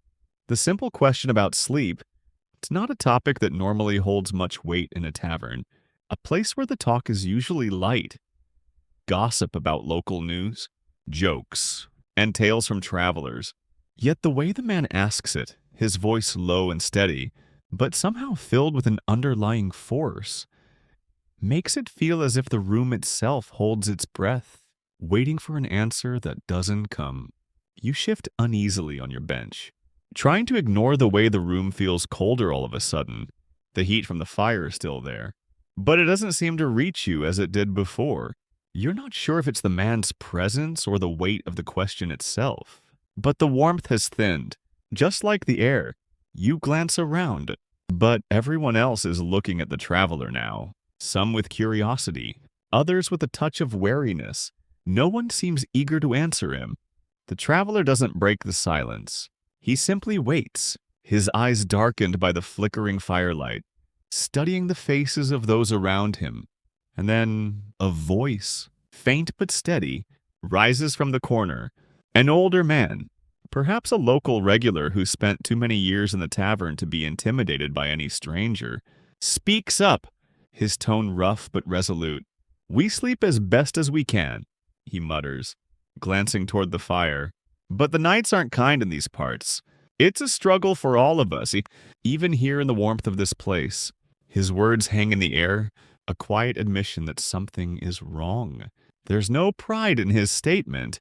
The simple question about sleep, it's not a topic that normally holds much weight in a tavern, a place where the talk is usually light. Gossip about local news, jokes, and tales from travelers. Yet the way the man asks it, his voice low and steady, but somehow filled with an underlying force, makes it feel as if the room itself holds its breath, waiting for an answer that doesn't come. You shift uneasily on your bench, trying to ignore the way the room feels colder all of a sudden. The heat from the fire is still there, but it doesn't seem to reach you as it did before. You're not sure if it's the man's presence or the weight of the question itself, but the warmth has thinned, just like the air. You glance around, but everyone else is looking at the traveler now, some with curiosity, others with a touch of wariness. No one seems eager to answer him. The traveler doesn't break the silence. He simply waits, his eyes darkened by the flickering firelight, studying the faces of those around him. And then a voice, faint but steady, rises from the corner. An older man, perhaps a local regular who spent too many years in the tavern to be intimidated by any stranger, speaks up, his tone rough but resolute. "We sleep as best as we can," he mutters, glancing toward the fire. "But the nights aren't kind in these parts. It's a struggle for all of us, even here in the warmth of this place." His words hang in the air, a quiet admission that something is wrong. There's no pride in his statement,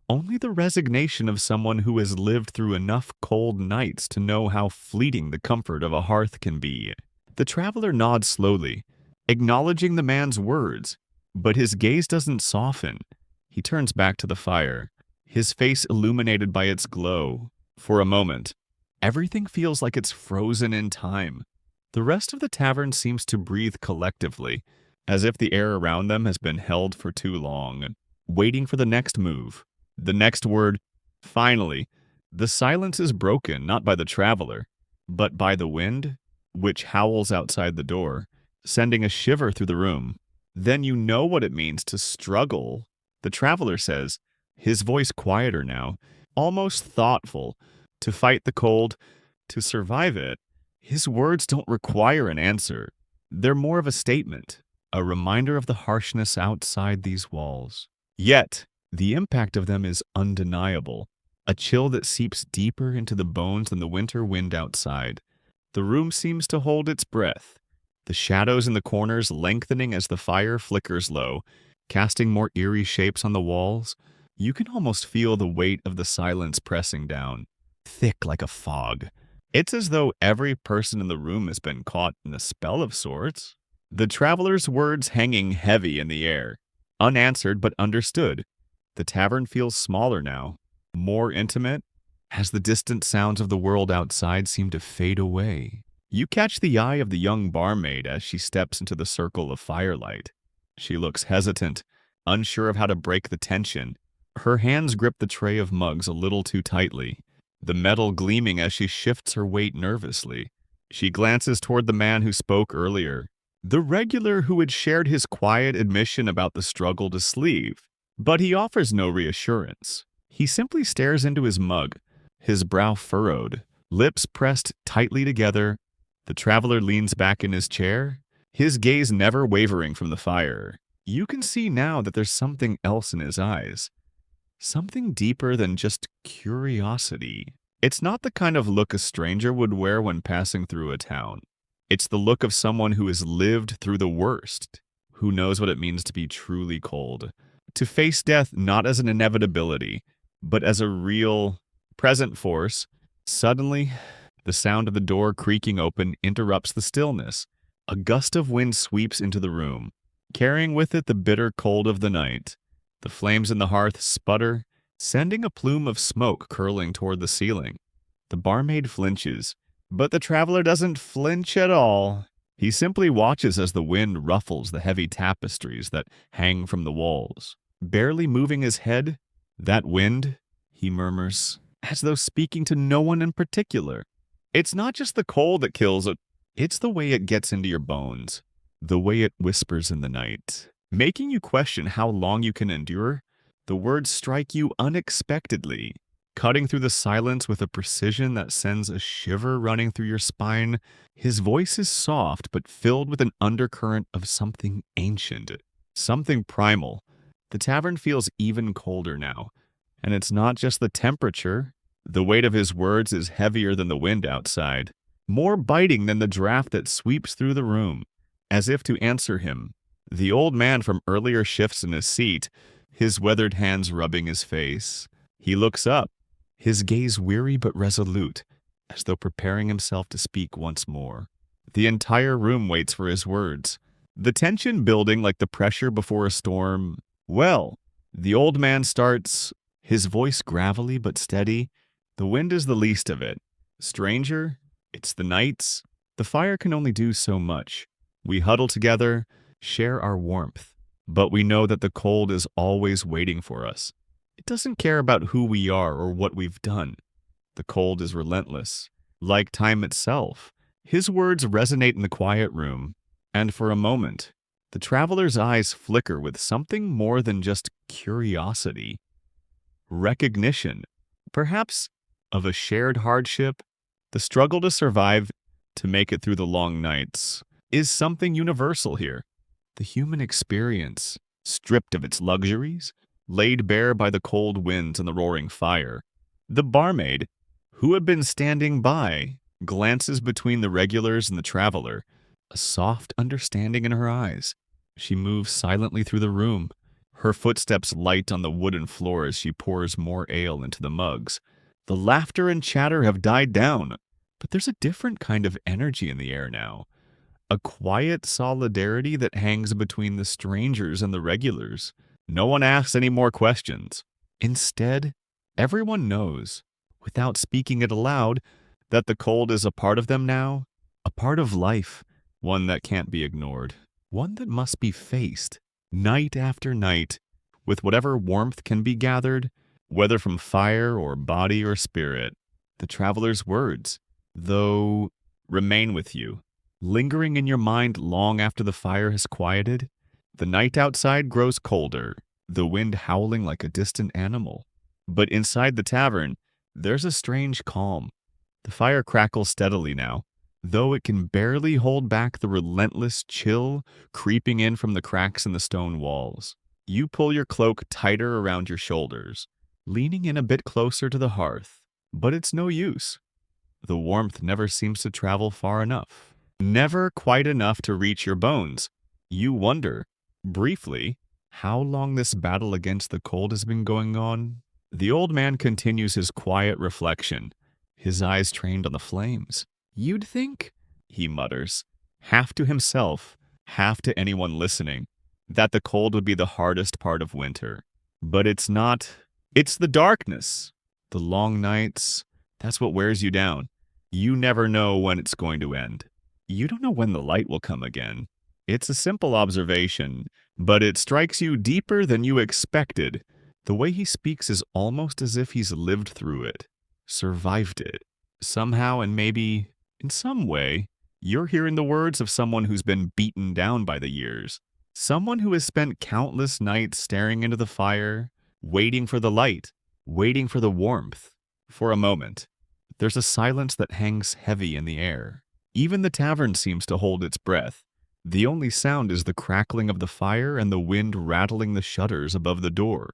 only the resignation of someone who has lived through enough cold nights to know how fleeting the comfort of a hearth can be. The traveler nods slowly, acknowledging the man's words, but his gaze doesn't soften. He turns back to the fire, his face illuminated by its glow. For a moment, everything feels like it's frozen in time. The rest of the tavern seems to breathe collectively, as if the air around them has been held for too long, waiting for the next move, the next word. Finally, the silence is broken not by the traveler, but by the wind, which howls outside the door, sending a shiver through the room. Then you know what it means to struggle, the traveler says, his voice quieter now, almost thoughtful, to fight the cold, to survive it. His words don't require an answer. They're more of a statement, a reminder of the harshness outside these walls. Yet, the impact of them is undeniable, a chill that seeps deeper into the bones than the winter wind outside. The room seems to hold its breath, the shadows in the corners lengthening as the fire flickers low, casting more eerie shapes on the walls. You can almost feel the weight of the silence pressing down, thick like a fog. It's as though every person in the room has been caught in a spell of sorts. The traveler's words hanging heavy in the air, unanswered but understood. The tavern feels smaller now, more intimate, as the distant sounds of the world outside seem to fade away. You catch the eye of the young barmaid as she steps into the circle of firelight. She looks hesitant, unsure of how to break the tension. Her hands grip the tray of mugs a little too tightly, the metal gleaming as she shifts her weight nervously. She glances toward the man who spoke earlier, the regular who had shared his quiet admission about the struggle to sleep, but he offers no reassurance. He simply stares into his mug, his brow furrowed, lips pressed tightly together. The traveler leans back in his chair, his gaze never wavering from the fire. You can see now that there's something else in his eyes, something deeper than just curiosity. It's not the kind of look a stranger would wear when passing through a town. It's the look of someone who has lived through the worst, who knows what it means to be truly cold, to face death not as an inevitability, but as a real, present force. Suddenly, the sound of the door creaking open interrupts the stillness. A gust of wind sweeps into the room, carrying with it the bitter cold of the night. The flames in the hearth sputter, sending a plume of smoke curling toward the ceiling. The barmaid flinches, but the traveler doesn't flinch at all. He simply watches as the wind ruffles the heavy tapestries that hang from the walls. Barely moving his head, "That wind," he murmurs, as though speaking to no one in particular. "It's not just the cold that kills it, it's the way it gets into your bones, the way it whispers in the night, making you question how long you can endure." The words strike you unexpectedly, cutting through the silence with a precision that sends a shiver running through your spine. His voice is soft but filled with an undercurrent of something ancient, something primal. The tavern feels even colder now, and it's not just the temperature. The weight of his words is heavier than the wind outside, more biting than the draft that sweeps through the room. As if to answer him, the old man from earlier shifts in his seat, his weathered hands rubbing his face. He looks up, his gaze weary but resolute, as though preparing himself to speak once more. The entire room waits for his words, the tension building like the pressure before a storm. Well, the old man starts, his voice gravelly but steady. The wind is the least of it. Stranger, it's the nights. The fire can only do so much. We huddle together, share our warmth, but we know that the cold is always waiting for us. It doesn't care about who we are or what we've done. The cold is relentless, like time itself. His words resonate in the quiet room, and for a moment, the traveler's eyes flicker with something more than just curiosity. Recognition, perhaps, of a shared hardship. The struggle to survive, to make it through the long nights, is something universal here. The human experience, stripped of its luxuries, laid bare by the cold winds and the roaring fire. The barmaid, who had been standing by, glances between the regulars and the traveler, a soft understanding in her eyes. She moves silently through the room, her footsteps light on the wooden floor as she pours more ale into the mugs. The laughter and chatter have died down, but there's a different kind of energy in the air now. A quiet solidarity that hangs between the strangers and the regulars. No one asks any more questions. Instead, everyone knows, without speaking it aloud, that the cold is a part of them now, a part of life, one that can't be ignored, one that must be faced, night after night, with whatever warmth can be gathered, whether from fire or body or spirit. The traveler's words, though, remain with you, lingering in your mind long after the fire has quieted. The night outside grows colder, the wind howling like a distant animal. But inside the tavern, there's a strange calm. The fire crackles steadily now, though it can barely hold back the relentless chill creeping in from the cracks in the stone walls. You pull your cloak tighter around your shoulders, leaning in a bit closer to the hearth. But it's no use. The warmth never seems to travel far enough. Never quite enough to reach your bones. You wonder, briefly, how long this battle against the cold has been going on. The old man continues his quiet reflection, his eyes trained on the flames. You'd think, he mutters, half to himself, half to anyone listening, that the cold would be the hardest part of winter. But it's not. It's the darkness. The long nights, that's what wears you down. You never know when it's going to end. You don't know when the light will come again. It's a simple observation, but it strikes you deeper than you expected. The way he speaks is almost as if he's lived through it, survived it. Somehow, and maybe in some way, you're hearing the words of someone who's been beaten down by the years. Someone who has spent countless nights staring into the fire, waiting for the light, waiting for the warmth. For a moment, there's a silence that hangs heavy in the air. Even the tavern seems to hold its breath. The only sound is the crackling of the fire and the wind rattling the shutters above the door.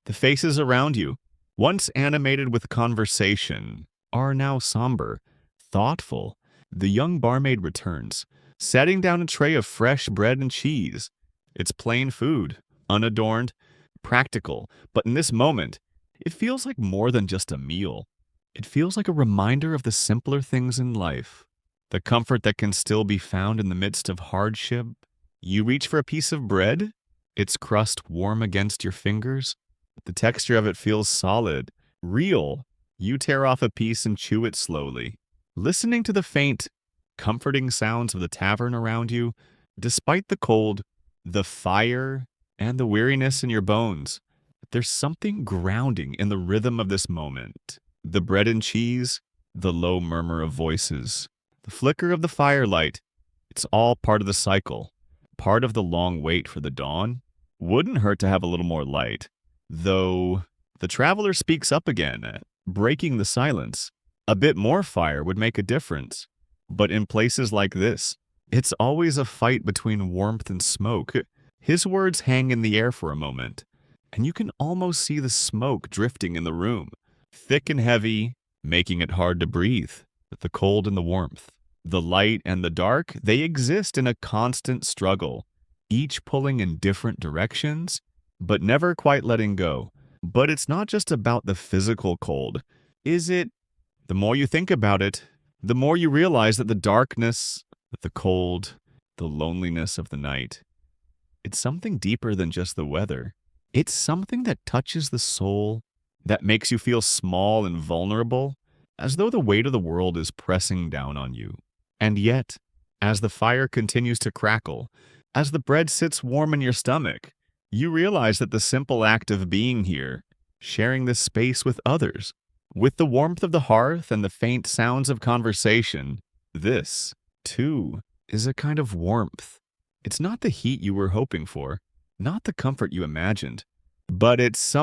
The faces around you, once animated with conversation, are now somber, thoughtful. The young barmaid returns, setting down a tray of fresh bread and cheese. It's plain food, unadorned, practical, but in this moment, it feels like more than just a meal. It feels like a reminder of the simpler things in life, the comfort that can still be found in the midst of hardship. You reach for a piece of bread, its crust warm against your fingers. The texture of it feels solid, real. You tear off a piece and chew it slowly, listening to the faint, comforting sounds of the tavern around you. Despite the cold, the fire, and the weariness in your bones, there's something grounding in the rhythm of this moment. The bread and cheese, the low murmur of voices, the flicker of the firelight, it's all part of the cycle, part of the long wait for the dawn. Wouldn't hurt to have a little more light. Though, the traveler speaks up again, breaking the silence. A bit more fire would make a difference. But in places like this, it's always a fight between warmth and smoke. His words hang in the air for a moment, and you can almost see the smoke drifting in the room, thick and heavy, making it hard to breathe. The cold and the warmth, the light and the dark, they exist in a constant struggle, each pulling in different directions, but never quite letting go. But it's not just about the physical cold. Is it? The more you think about it, the more you realize that the darkness, the cold, the loneliness of the night, it's something deeper than just the weather. It's something that touches the soul, that makes you feel small and vulnerable, as though the weight of the world is pressing down on you. And yet, as the fire continues to crackle, as the bread sits warm in your stomach, you realize that the simple act of being here, sharing this space with others, with the warmth of the hearth and the faint sounds of conversation, this, too, is a kind of warmth. It's not the heat you were hoping for, not the comfort you imagined, but it's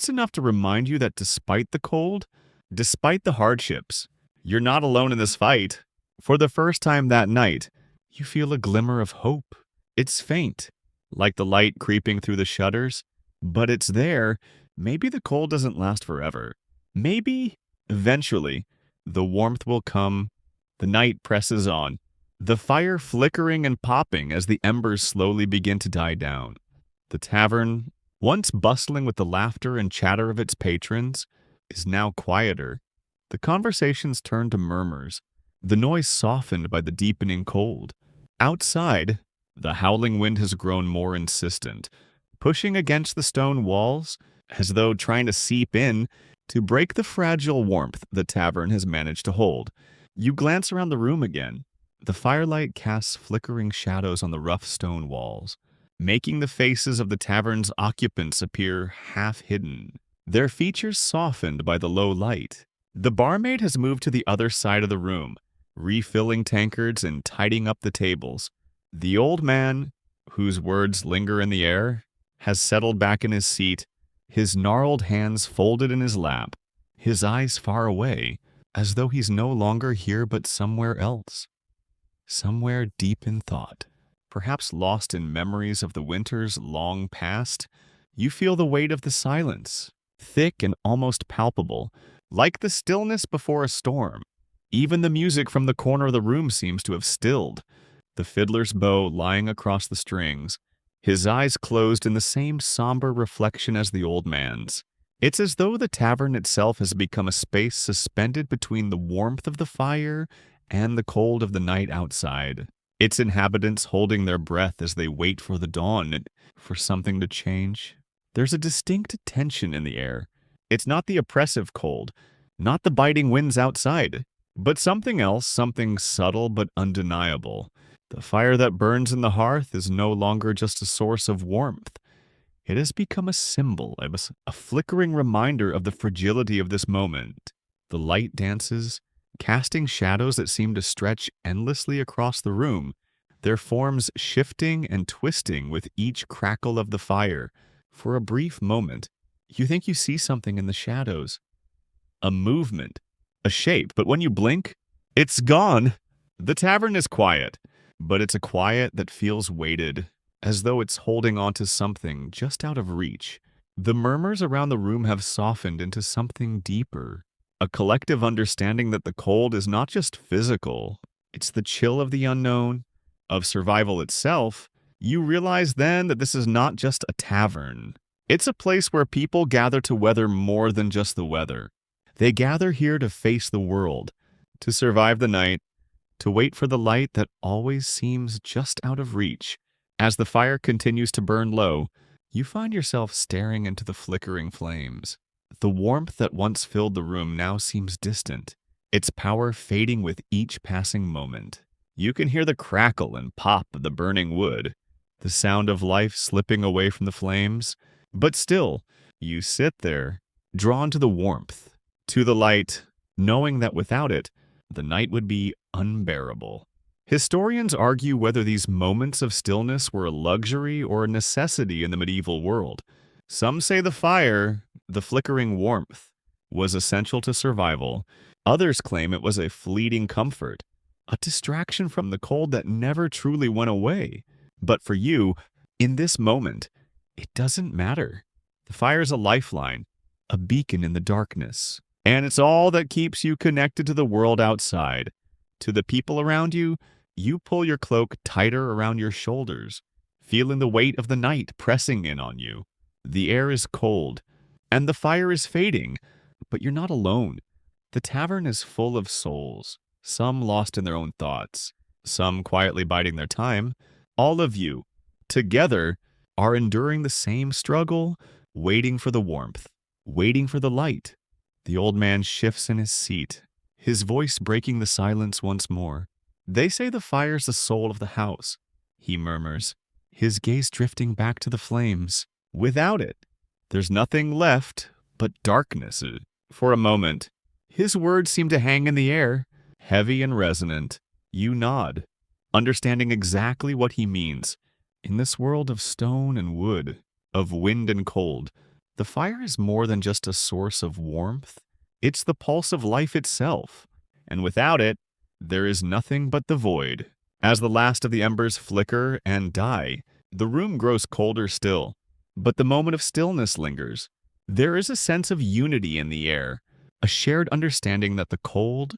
enough to remind you that despite the cold, despite the hardships, you're not alone in this fight. For the first time that night, you feel a glimmer of hope. It's faint, like the light creeping through the shutters, but it's there. Maybe the cold doesn't last forever. Maybe, eventually, the warmth will come. The night presses on, the fire flickering and popping as the embers slowly begin to die down. The tavern, once bustling with the laughter and chatter of its patrons, is now quieter. The conversations turn to murmurs, the noise softened by the deepening cold. Outside, the howling wind has grown more insistent, pushing against the stone walls as though trying to seep in to break the fragile warmth the tavern has managed to hold. You glance around the room again. The firelight casts flickering shadows on the rough stone walls, making the faces of the tavern's occupants appear half-hidden, their features softened by the low light. The barmaid has moved to the other side of the room, refilling tankards and tidying up the tables. The old man, whose words linger in the air, has settled back in his seat, his gnarled hands folded in his lap, his eyes far away, as though he's no longer here but somewhere else. Somewhere deep in thought, perhaps lost in memories of the winters long past. You feel the weight of the silence, thick and almost palpable, like the stillness before a storm. Even the music from the corner of the room seems to have stilled, the fiddler's bow lying across the strings, his eyes closed in the same somber reflection as the old man's. It's as though the tavern itself has become a space suspended between the warmth of the fire and the cold of the night outside, its inhabitants holding their breath as they wait for the dawn, for something to change. There's a distinct tension in the air. It's not the oppressive cold, not the biting winds outside, but something else, something subtle but undeniable. The fire that burns in the hearth is no longer just a source of warmth. It has become a symbol, a flickering reminder of the fragility of this moment. The light dances, casting shadows that seem to stretch endlessly across the room, their forms shifting and twisting with each crackle of the fire. For a brief moment, you think you see something in the shadows. A movement, a shape, but when you blink, it's gone. The tavern is quiet, but it's a quiet that feels weighted, as though it's holding on to something just out of reach. The murmurs around the room have softened into something deeper, a collective understanding that the cold is not just physical, it's the chill of the unknown, of survival itself. You realize then that this is not just a tavern. It's a place where people gather to weather more than just the weather. They gather here to face the world, to survive the night, to wait for the light that always seems just out of reach. As the fire continues to burn low, you find yourself staring into the flickering flames. The warmth that once filled the room now seems distant, its power fading with each passing moment. You can hear the crackle and pop of the burning wood, the sound of life slipping away from the flames. But still, you sit there, drawn to the warmth, to the light, knowing that without it, the night would be unbearable. Historians argue whether these moments of stillness were a luxury or a necessity in the medieval world. Some say the fire, the flickering warmth, was essential to survival. Others claim it was a fleeting comfort, a distraction from the cold that never truly went away. But for you, in this moment, it doesn't matter. The fire is a lifeline, a beacon in the darkness, and it's all that keeps you connected to the world outside. To the people around you, you pull your cloak tighter around your shoulders, feeling the weight of the night pressing in on you. The air is cold, and the fire is fading, But you're not alone. The tavern is full of souls, some lost in their own thoughts, some quietly biding their time. All of you, together, are enduring the same struggle, waiting for the warmth, waiting for the light. The old man shifts in his seat, his voice breaking the silence once more. They say the fire's the soul of the house, he murmurs, his gaze drifting back to the flames. Without it, there's nothing left but darkness. For a moment, his words seem to hang in the air, heavy and resonant. You nod, understanding exactly what he means. In this world of stone and wood, of wind and cold, the fire is more than just a source of warmth. It's the pulse of life itself, and without it, there is nothing but the void. As the last of the embers flicker and die, the room grows colder still, but the moment of stillness lingers. There is a sense of unity in the air, a shared understanding that the cold,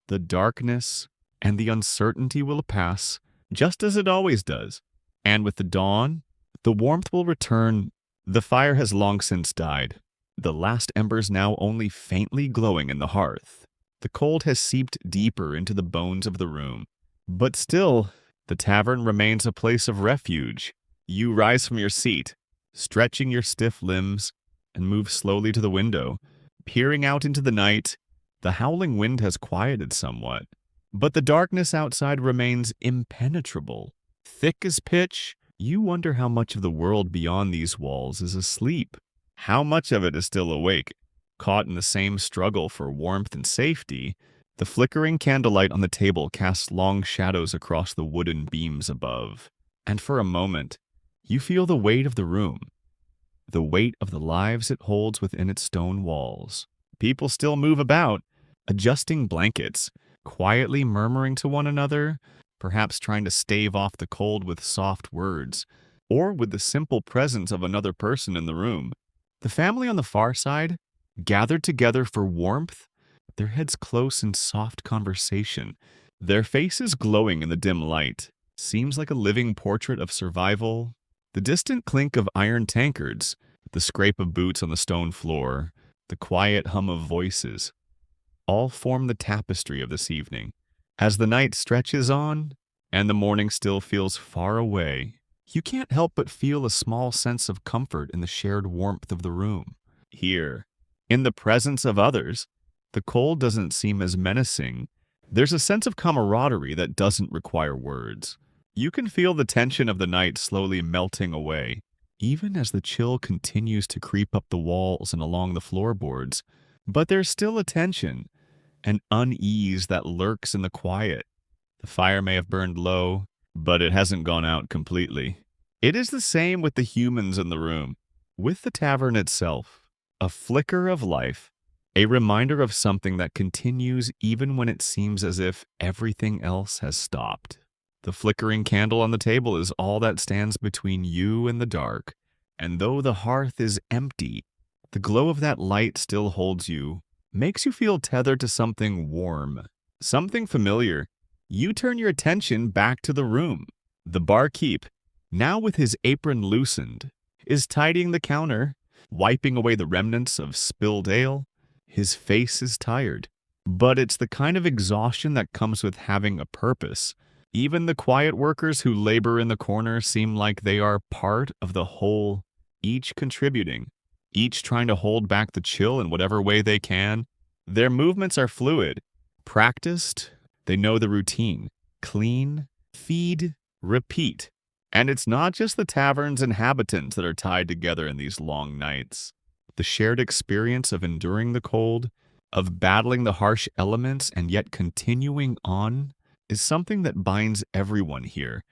the darkness, and the uncertainty will pass, just as it always does. And with the dawn, the warmth will return. The fire has long since died, the last embers now only faintly glowing in the hearth. The cold has seeped deeper into the bones of the room. But still, the tavern remains a place of refuge. You rise from your seat, stretching your stiff limbs, and move slowly to the window. Peering out into the night, the howling wind has quieted somewhat, but the darkness outside remains impenetrable. Thick as pitch, you wonder how much of the world beyond these walls is asleep. How much of it is still awake, caught in the same struggle for warmth and safety. The flickering candlelight on the table casts long shadows across the wooden beams above. And for a moment, you feel the weight of the room, the weight of the lives it holds within its stone walls. People still move about, adjusting blankets, quietly murmuring to one another, perhaps trying to stave off the cold with soft words, or with the simple presence of another person in the room. The family on the far side, gathered together for warmth, their heads close in soft conversation, their faces glowing in the dim light. Seems like a living portrait of survival. The distant clink of iron tankards, the scrape of boots on the stone floor, the quiet hum of voices, all form the tapestry of this evening. As the night stretches on, and the morning still feels far away, you can't help but feel a small sense of comfort in the shared warmth of the room. Here, in the presence of others, the cold doesn't seem as menacing. There's a sense of camaraderie that doesn't require words. You can feel the tension of the night slowly melting away, even as the chill continues to creep up the walls and along the floorboards. But there's still a tension, an unease that lurks in the quiet. The fire may have burned low, but it hasn't gone out completely. It is the same with the humans in the room, with the tavern itself. A flicker of life, a reminder of something that continues even when it seems as if everything else has stopped. The flickering candle on the table is all that stands between you and the dark, and though the hearth is empty, the glow of that light still holds you, makes you feel tethered to something warm, something familiar. You turn your attention back to the room. The barkeep, now with his apron loosened, is tidying the counter, wiping away the remnants of spilled ale. His face is tired, but it's the kind of exhaustion that comes with having a purpose. Even the quiet workers who labor in the corner seem like they are part of the whole, each contributing, each trying to hold back the chill in whatever way they can. Their movements are fluid, practiced. They know the routine: clean, feed, repeat. And it's not just the tavern's inhabitants that are tied together in these long nights. The shared experience of enduring the cold, of battling the harsh elements and yet continuing on, is something that binds everyone here.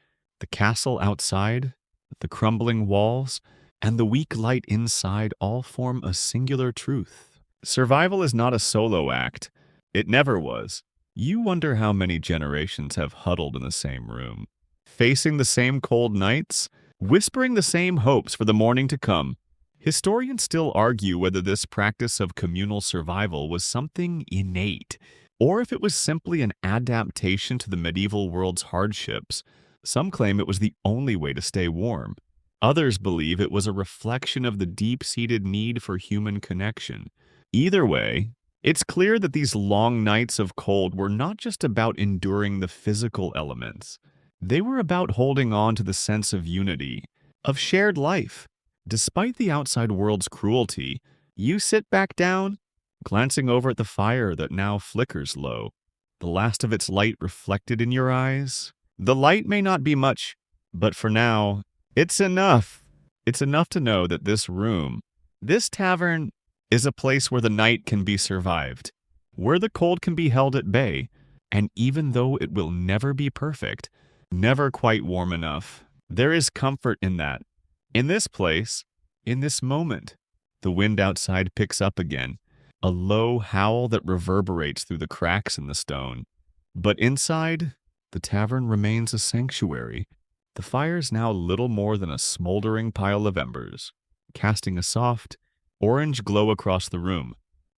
The castle outside, the crumbling walls, and the weak light inside all form a singular truth. Survival is not a solo act. It never was. You wonder how many generations have huddled in the same room, facing the same cold nights, whispering the same hopes for the morning to come. Historians still argue whether this practice of communal survival was something innate, or if it was simply an adaptation to the medieval world's hardships. Some claim it was the only way to stay warm. Others believe it was a reflection of the deep-seated need for human connection. Either way, it's clear that these long nights of cold were not just about enduring the physical elements. They were about holding on to the sense of unity, of shared life. Despite the outside world's cruelty, you sit back down, glancing over at the fire that now flickers low, the last of its light reflected in your eyes. The light may not be much, but for now, it's enough. It's enough to know that this room, this tavern, is a place where the night can be survived, where the cold can be held at bay, and even though it will never be perfect, never quite warm enough, there is comfort in that. In this place, in this moment, the wind outside picks up again, a low howl that reverberates through the cracks in the stone. But inside, the tavern remains a sanctuary. The fire's now little more than a smoldering pile of embers, casting a soft, orange glow across the room.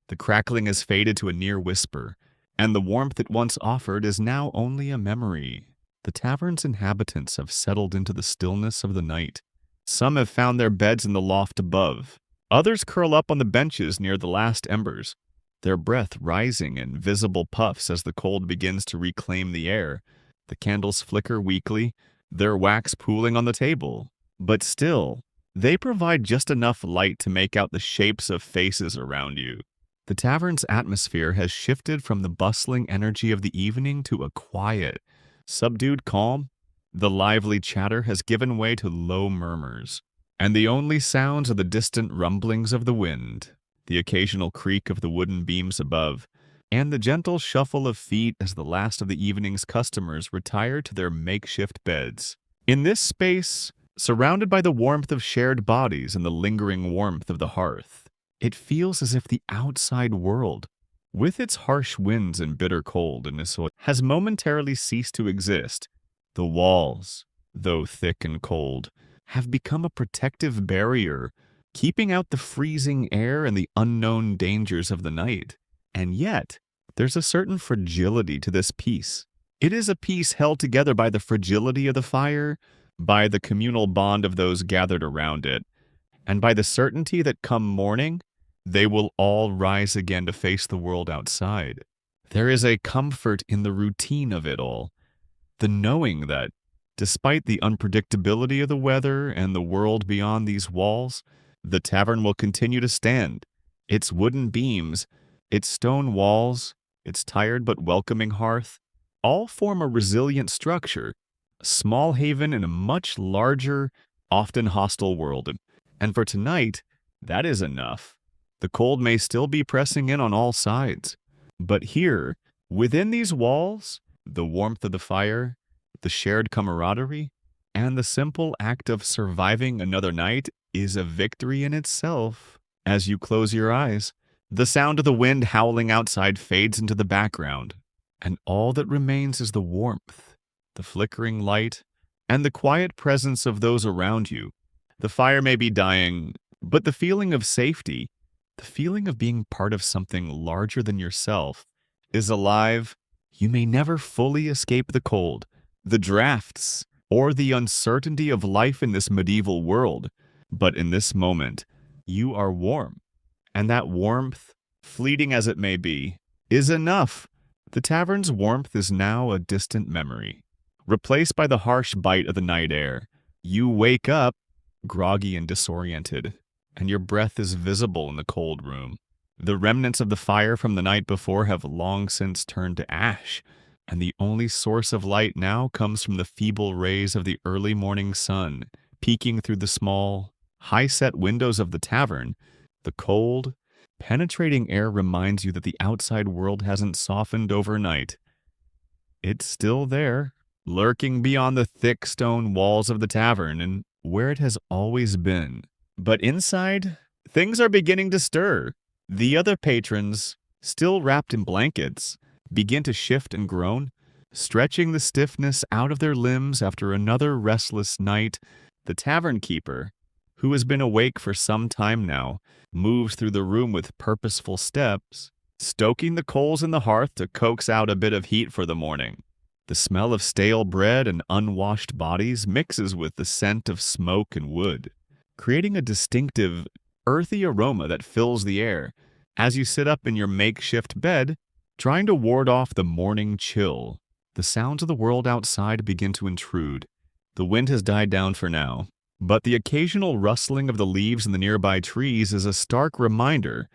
The crackling has faded to a near whisper, and the warmth it once offered is now only a memory. The tavern's inhabitants have settled into the stillness of the night. Some have found their beds in the loft above. Others curl up on the benches near the last embers, their breath rising in visible puffs as the cold begins to reclaim the air. The candles flicker weakly, their wax pooling on the table. But still, they provide just enough light to make out the shapes of faces around you. The tavern's atmosphere has shifted from the bustling energy of the evening to a quiet, subdued calm. The lively chatter has given way to low murmurs, and the only sounds are the distant rumblings of the wind, the occasional creak of the wooden beams above, and the gentle shuffle of feet as the last of the evening's customers retire to their makeshift beds. In this space, surrounded by the warmth of shared bodies and the lingering warmth of the hearth, it feels as if the outside world, with its harsh winds and bitter cold and has momentarily ceased to exist. The walls, though thick and cold, have become a protective barrier, keeping out the freezing air and the unknown dangers of the night. And yet, there's a certain fragility to this peace. It is a peace held together by the fragility of the fire, by the communal bond of those gathered around it, and by the certainty that come morning, they will all rise again to face the world outside. There is a comfort in the routine of it all, the knowing that, despite the unpredictability of the weather and the world beyond these walls, the tavern will continue to stand. Its wooden beams, its stone walls, its tired but welcoming hearth, all form a resilient structure, a small haven in a much larger, often hostile world. And for tonight, that is enough. The cold may still be pressing in on all sides, but here, within these walls, the warmth of the fire, the shared camaraderie, and the simple act of surviving another night is a victory in itself. As you close your eyes, the sound of the wind howling outside fades into the background, and all that remains is the warmth, the flickering light, and the quiet presence of those around you. The fire may be dying, but the feeling of safety, the feeling of being part of something larger than yourself, is alive. You may never fully escape the cold, the drafts, or the uncertainty of life in this medieval world, but in this moment, you are warm, and that warmth, fleeting as it may be, is enough. The tavern's warmth is now a distant memory, replaced by the harsh bite of the night air. You wake up, groggy and disoriented, and your breath is visible in the cold room. The remnants of the fire from the night before have long since turned to ash, and the only source of light now comes from the feeble rays of the early morning sun, peeking through the small, high-set windows of the tavern. The cold, penetrating air reminds you that the outside world hasn't softened overnight. It's still there, lurking beyond the thick stone walls of the tavern and where it has always been. But inside, things are beginning to stir. The other patrons, still wrapped in blankets, begin to shift and groan, stretching the stiffness out of their limbs after another restless night. The tavern keeper, who has been awake for some time now, moves through the room with purposeful steps, stoking the coals in the hearth to coax out a bit of heat for the morning. The smell of stale bread and unwashed bodies mixes with the scent of smoke and wood, creating a distinctive, earthy aroma that fills the air. As you sit up in your makeshift bed, trying to ward off the morning chill, the sounds of the world outside begin to intrude. The wind has died down for now, but the occasional rustling of the leaves in the nearby trees is a stark reminder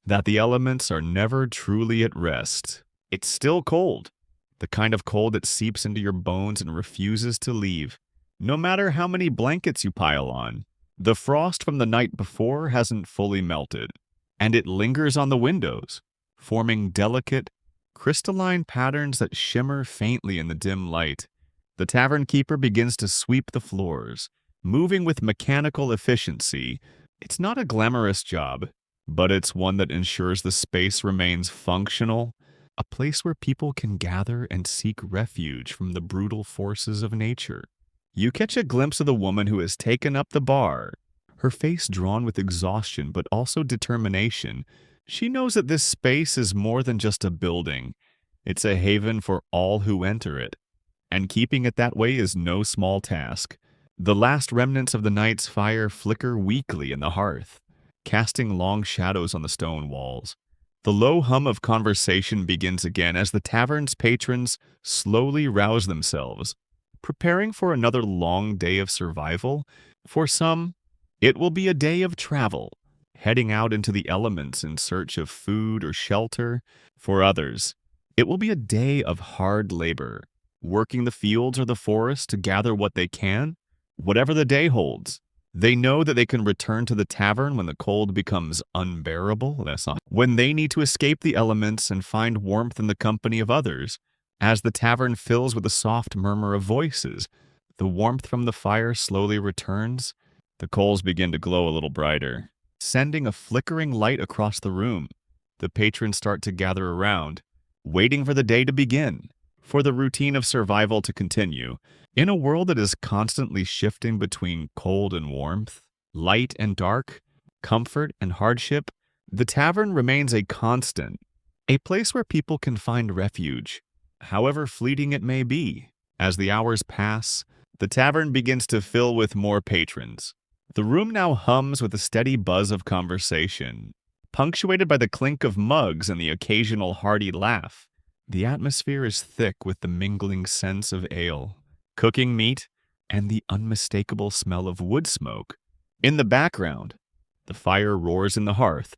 that the elements are never truly at rest. It's still cold, the kind of cold that seeps into your bones and refuses to leave, no matter how many blankets you pile on. The frost from the night before hasn't fully melted, and it lingers on the windows, forming delicate, crystalline patterns that shimmer faintly in the dim light. The tavern keeper begins to sweep the floors, moving with mechanical efficiency. It's not a glamorous job, but it's one that ensures the space remains functional, a place where people can gather and seek refuge from the brutal forces of nature. You catch a glimpse of the woman who has taken up the bar, her face drawn with exhaustion but also determination. She knows that this space is more than just a building. It's a haven for all who enter it, and keeping it that way is no small task. The last remnants of the night's fire flicker weakly in the hearth, casting long shadows on the stone walls. The low hum of conversation begins again as the tavern's patrons slowly rouse themselves, preparing for another long day of survival. For some, it will be a day of travel, heading out into the elements in search of food or shelter. For others, it will be a day of hard labor, working the fields or the forest to gather what they can. Whatever the day holds, they know that they can return to the tavern when the cold becomes unbearable. When they need to escape the elements and find warmth in the company of others. As the tavern fills with a soft murmur of voices, the warmth from the fire slowly returns. The coals begin to glow a little brighter, sending a flickering light across the room. The patrons start to gather around, waiting for the day to begin, for the routine of survival to continue. In a world that is constantly shifting between cold and warmth, light and dark, comfort and hardship, the tavern remains a constant, a place where people can find refuge, however fleeting it may be. As the hours pass, the tavern begins to fill with more patrons. The room now hums with a steady buzz of conversation, punctuated by the clink of mugs and the occasional hearty laugh. The atmosphere is thick with the mingling scents of ale, cooking meat, and the unmistakable smell of wood smoke. In the background, the fire roars in the hearth,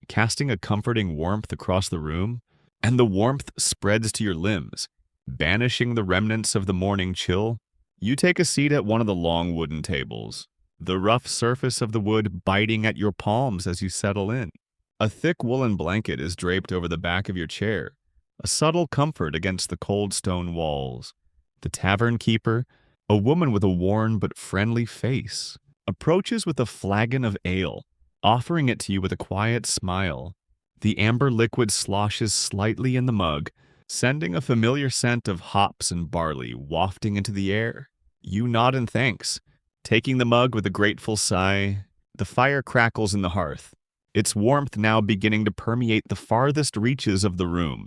casting a comforting warmth across the room, and the warmth spreads to your limbs, banishing the remnants of the morning chill. You take a seat at one of the long wooden tables, the rough surface of the wood biting at your palms as you settle in. A thick woolen blanket is draped over the back of your chair, a subtle comfort against the cold stone walls. The tavern keeper, a woman with a worn but friendly face, approaches with a flagon of ale, offering it to you with a quiet smile. The amber liquid sloshes slightly in the mug, sending a familiar scent of hops and barley wafting into the air. You nod in thanks, taking the mug with a grateful sigh. The fire crackles in the hearth, its warmth now beginning to permeate the farthest reaches of the room.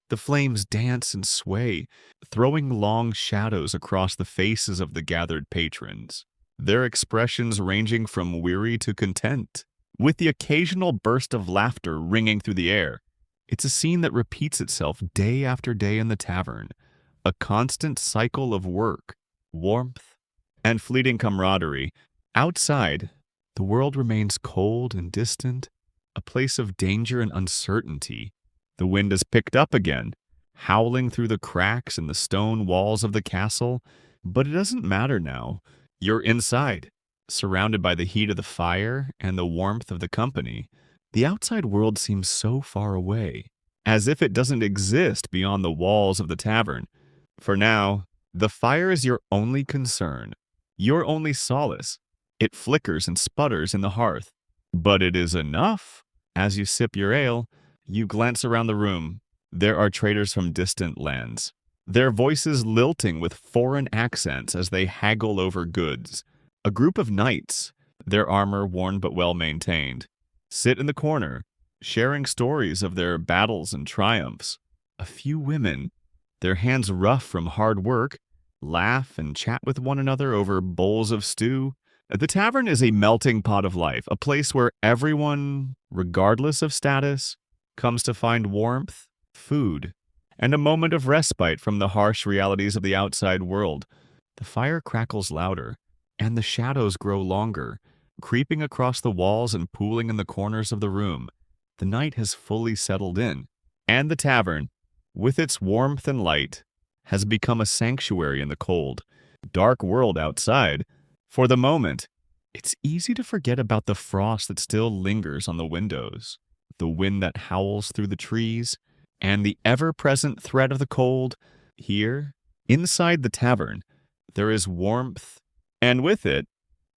The flames dance and sway, throwing long shadows across the faces of the gathered patrons, their expressions ranging from weary to content, with the occasional burst of laughter ringing through the air. It's a scene that repeats itself day after day in the tavern, a constant cycle of work, warmth, and fleeting camaraderie. Outside, the world remains cold and distant, a place of danger and uncertainty. The wind has picked up again, howling through the cracks in the stone walls of the castle, but it doesn't matter now. You're inside, surrounded by the heat of the fire and the warmth of the company. The outside world seems so far away, as if it doesn't exist beyond the walls of the tavern. For now, the fire is your only concern, your only solace. It flickers and sputters in the hearth, but it is enough. As you sip your ale, you glance around the room. There are traders from distant lands, their voices lilting with foreign accents as they haggle over goods. A group of knights, their armor worn but well maintained, sit in the corner, sharing stories of their battles and triumphs. A few women, their hands rough from hard work, laugh and chat with one another over bowls of stew. The tavern is a melting pot of life, a place where everyone, regardless of status, comes to find warmth, food, and a moment of respite from the harsh realities of the outside world. The fire crackles louder, and the shadows grow longer, creeping across the walls and pooling in the corners of the room. The night has fully settled in, and the tavern, with its warmth and light, has become a sanctuary in the cold, dark world outside. For the moment, it's easy to forget about the frost that still lingers on the windows, the wind that howls through the trees, and the ever-present threat of the cold. Here, inside the tavern, there is warmth, and with it,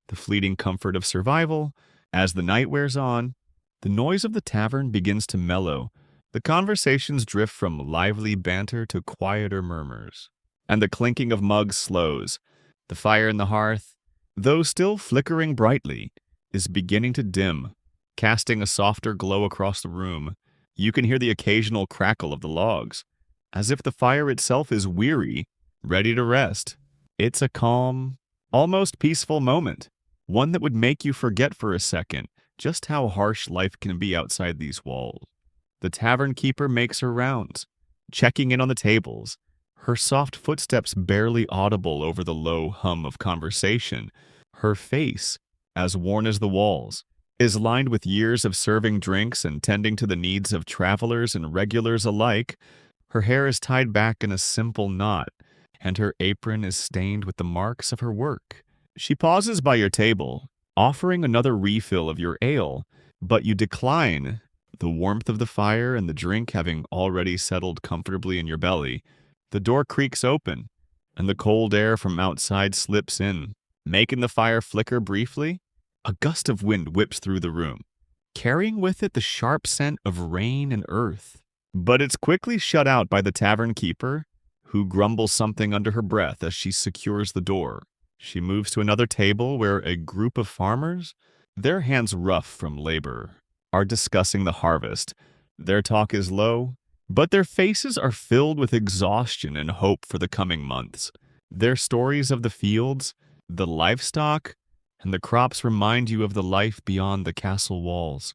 the fleeting comfort of survival. As the night wears on, the noise of the tavern begins to mellow. The conversations drift from lively banter to quieter murmurs, and the clinking of mugs slows. The fire in the hearth, though still flickering brightly, is beginning to dim, casting a softer glow across the room. You can hear the occasional crackle of the logs, as if the fire itself is weary, ready to rest. It's a calm, almost peaceful moment, one that would make you forget for a second just how harsh life can be outside these walls. The tavern keeper makes her rounds, checking in on the tables, her soft footsteps barely audible over the low hum of conversation. Her face, as worn as the walls, is lined with years of serving drinks and tending to the needs of travelers and regulars alike. Her hair is tied back in a simple knot, and her apron is stained with the marks of her work. She pauses by your table, offering another refill of your ale, but you decline, the warmth of the fire and the drink having already settled comfortably in your belly. The door creaks open, and the cold air from outside slips in, making the fire flicker briefly. A gust of wind whips through the room, carrying with it the sharp scent of rain and earth. But it's quickly shut out by the tavern keeper, who grumbles something under her breath as she secures the door. She moves to another table where a group of farmers, their hands rough from labor, are discussing the harvest. Their talk is low, but their faces are filled with exhaustion and hope for the coming months. Their stories of the fields, the livestock, and the crops remind you of the life beyond the castle walls.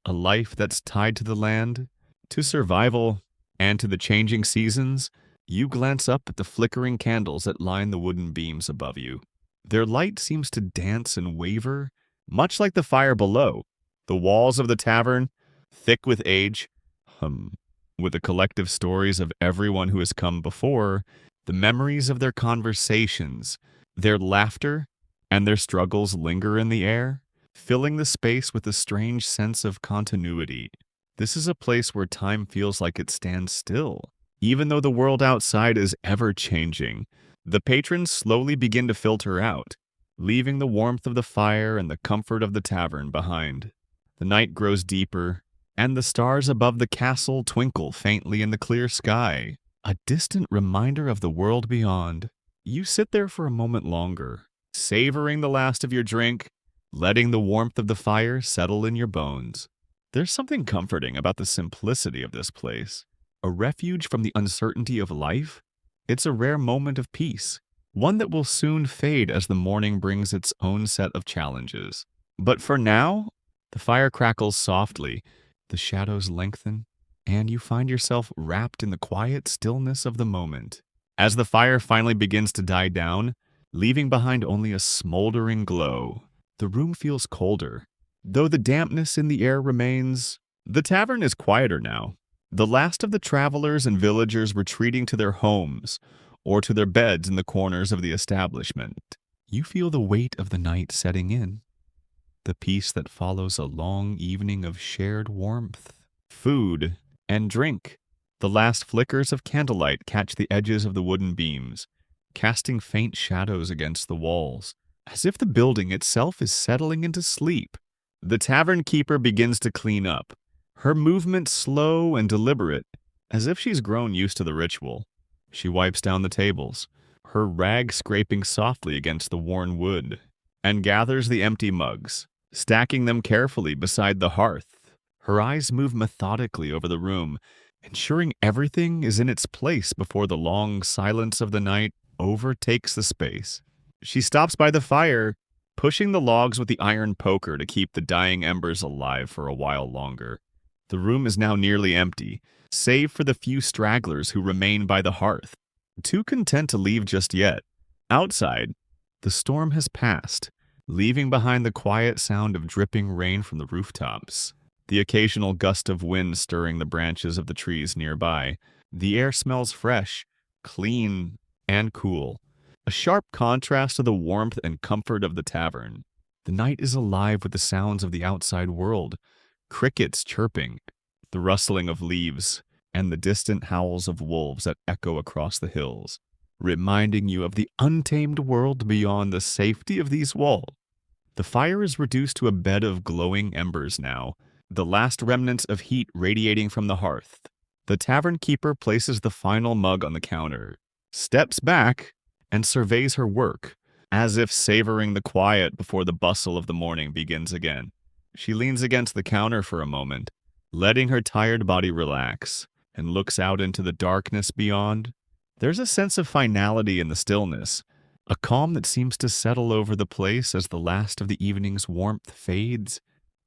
A life that's tied to the land, to survival, and to the changing seasons. You glance up at the flickering candles that line the wooden beams above you. Their light seems to dance and waver, much like the fire below. The walls of the tavern, thick with age, hum with the collective stories of everyone who has come before, the memories of their conversations, their laughter, and their struggles linger in the air, filling the space with a strange sense of continuity. This is a place where time feels like it stands still. Even though the world outside is ever-changing, the patrons slowly begin to filter out, leaving the warmth of the fire and the comfort of the tavern behind. The night grows deeper, and the stars above the castle twinkle faintly in the clear sky, a distant reminder of the world beyond. You sit there for a moment longer, savoring the last of your drink, letting the warmth of the fire settle in your bones. There's something comforting about the simplicity of this place. A refuge from the uncertainty of life. It's a rare moment of peace, one that will soon fade as the morning brings its own set of challenges. But for now, the fire crackles softly, the shadows lengthen, and you find yourself wrapped in the quiet stillness of the moment. As the fire finally begins to die down, leaving behind only a smoldering glow, the room feels colder, though the dampness in the air remains. The tavern is quieter now, the last of the travelers and villagers retreating to their homes or to their beds in the corners of the establishment. You feel the weight of the night setting in, the peace that follows a long evening of shared warmth, food, and drink. The last flickers of candlelight catch the edges of the wooden beams, casting faint shadows against the walls, as if the building itself is settling into sleep. The tavern keeper begins to clean up, her movements slow and deliberate, as if she's grown used to the ritual. She wipes down the tables, her rag scraping softly against the worn wood, and gathers the empty mugs, stacking them carefully beside the hearth. Her eyes move methodically over the room, ensuring everything is in its place before the long silence of the night overtakes the space. She stops by the fire, pushing the logs with the iron poker to keep the dying embers alive for a while longer. The room is now nearly empty, save for the few stragglers who remain by the hearth, too content to leave just yet. Outside, the storm has passed, leaving behind the quiet sound of dripping rain from the rooftops. The occasional gust of wind stirring the branches of the trees nearby. The air smells fresh, clean, and cool, a sharp contrast to the warmth and comfort of the tavern. The night is alive with the sounds of the outside world, crickets chirping, the rustling of leaves, and the distant howls of wolves that echo across the hills, reminding you of the untamed world beyond the safety of these walls. The fire is reduced to a bed of glowing embers now, the last remnants of heat radiating from the hearth. The tavern keeper places the final mug on the counter, steps back, and surveys her work, as if savoring the quiet before the bustle of the morning begins again. She leans against the counter for a moment, letting her tired body relax, and looks out into the darkness beyond. There's a sense of finality in the stillness, a calm that seems to settle over the place as the last of the evening's warmth fades.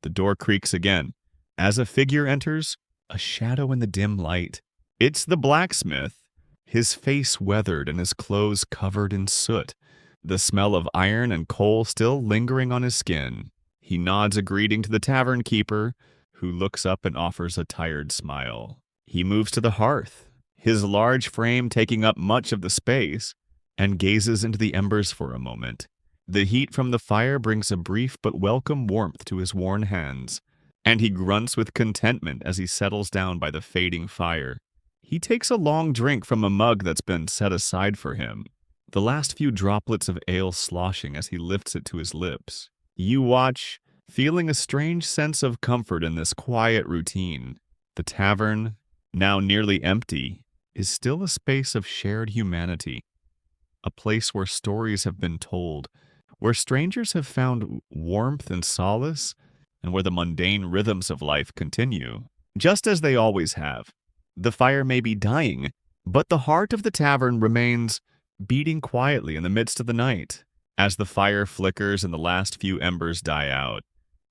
The door creaks again. As a figure enters, a shadow in the dim light. It's the blacksmith, his face weathered and his clothes covered in soot, the smell of iron and coal still lingering on his skin. He nods a greeting to the tavern keeper, who looks up and offers a tired smile. He moves to the hearth, his large frame taking up much of the space, and gazes into the embers for a moment. The heat from the fire brings a brief but welcome warmth to his worn hands, and he grunts with contentment as he settles down by the fading fire. He takes a long drink from a mug that's been set aside for him, the last few droplets of ale sloshing as he lifts it to his lips. You watch, feeling a strange sense of comfort in this quiet routine. The tavern, now nearly empty, is still a space of shared humanity, a place where stories have been told, where strangers have found warmth and solace, and where the mundane rhythms of life continue, just as they always have. The fire may be dying, but the heart of the tavern remains beating quietly in the midst of the night. As the fire flickers and the last few embers die out,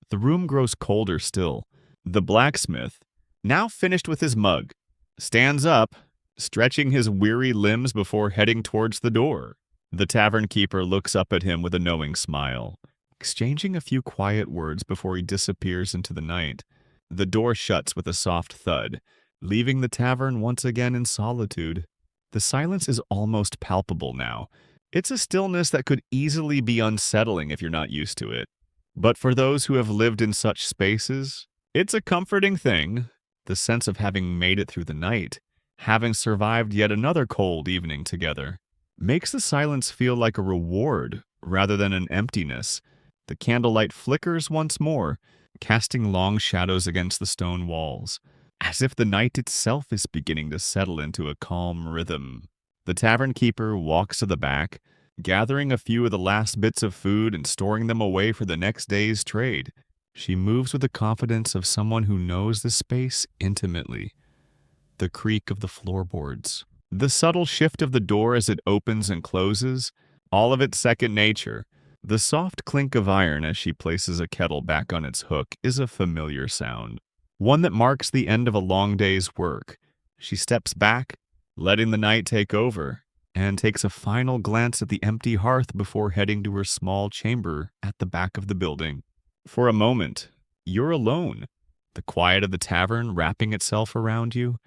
the room grows colder still. The blacksmith, now finished with his mug, stands up, stretching his weary limbs before heading towards the door. The tavern keeper looks up at him with a knowing smile, exchanging a few quiet words before he disappears into the night. The door shuts with a soft thud, leaving the tavern once again in solitude. The silence is almost palpable now. It's a stillness that could easily be unsettling if you're not used to it. But for those who have lived in such spaces, it's a comforting thing, the sense of having made it through the night, having survived yet another cold evening together, makes the silence feel like a reward rather than an emptiness. The candlelight flickers once more, casting long shadows against the stone walls, as if the night itself is beginning to settle into a calm rhythm. The tavern keeper walks to the back, gathering a few of the last bits of food and storing them away for the next day's trade. She moves with the confidence of someone who knows the space intimately. The creak of the floorboards, the subtle shift of the door as it opens and closes, all of it second nature. The soft clink of iron as she places a kettle back on its hook is a familiar sound, one that marks the end of a long day's work. She steps back, letting the night take over, and takes a final glance at the empty hearth before heading to her small chamber at the back of the building. For a moment, you're alone, the quiet of the tavern wrapping itself around you.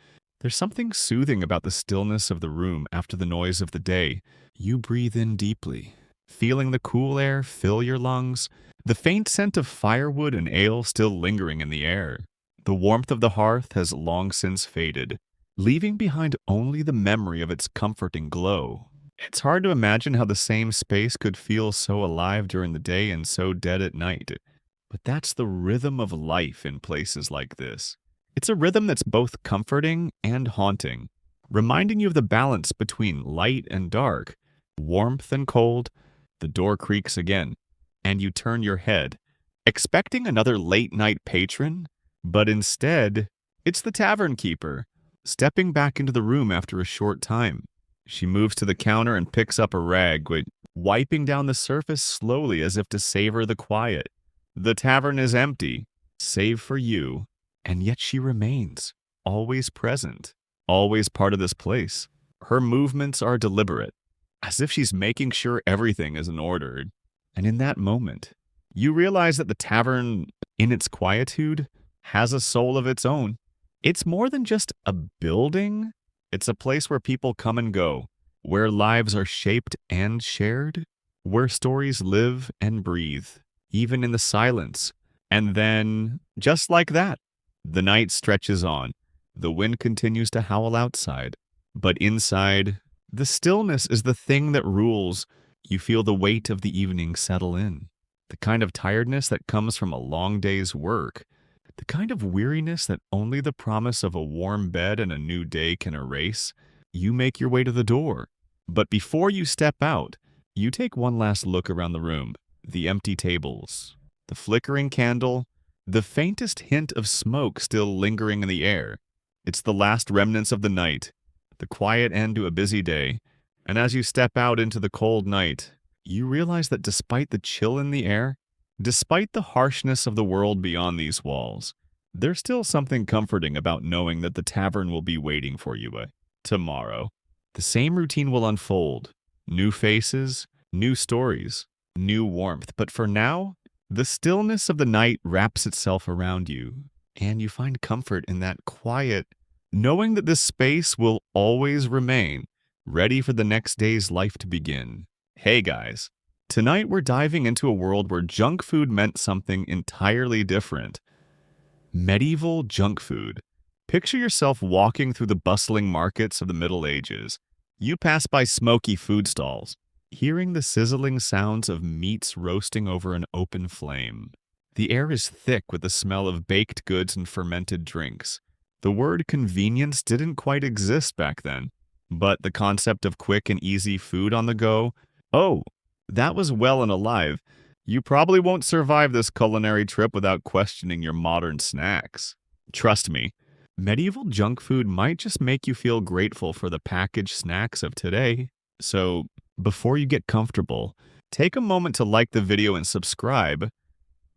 There's something soothing about the stillness of the room after the noise of the day. You breathe in deeply, feeling the cool air fill your lungs, the faint scent of firewood and ale still lingering in the air. The warmth of the hearth has long since faded, leaving behind only the memory of its comforting glow. It's hard to imagine how the same space could feel so alive during the day and so dead at night. But that's the rhythm of life in places like this. It's a rhythm that's both comforting and haunting, reminding you of the balance between light and dark, warmth and cold. The door creaks again, and you turn your head, expecting another late-night patron, but instead, it's the tavern keeper, stepping back into the room after a short time. She moves to the counter and picks up a rag, wiping down the surface slowly as if to savor the quiet. The tavern is empty, save for you, and yet she remains, always present, always part of this place. Her movements are deliberate, as if she's making sure everything is in order. And in that moment, you realize that the tavern, in its quietude, has a soul of its own. It's more than just a building. It's a place where people come and go, where lives are shaped and shared, where stories live and breathe, even in the silence. And then, just like that, the night stretches on. The wind continues to howl outside, but inside, the stillness is the thing that rules. You feel the weight of the evening settle in, the kind of tiredness that comes from a long day's work, the kind of weariness that only the promise of a warm bed and a new day can erase. You make your way to the door, but before you step out, you take one last look around the room. The empty tables, the flickering candle, the faintest hint of smoke still lingering in the air. It's the last remnants of the night, the quiet end to a busy day. And as you step out into the cold night, you realize that despite the chill in the air, despite the harshness of the world beyond these walls, there's still something comforting about knowing that the tavern will be waiting for you tomorrow. The same routine will unfold. New faces, new stories, new warmth. But for now, the stillness of the night wraps itself around you, and you find comfort in that quiet, knowing that this space will always remain, ready for the next day's life to begin. Hey guys, tonight we're diving into a world where junk food meant something entirely different. Medieval junk food. Picture yourself walking through the bustling markets of the Middle Ages. You pass by smoky food stalls, hearing the sizzling sounds of meats roasting over an open flame. The air is thick with the smell of baked goods and fermented drinks. The word convenience didn't quite exist back then, but the concept of quick and easy food on the go, oh, that was well and alive. You probably won't survive this culinary trip without questioning your modern snacks. Trust me, medieval junk food might just make you feel grateful for the packaged snacks of today. So, before you get comfortable, take a moment to like the video and subscribe,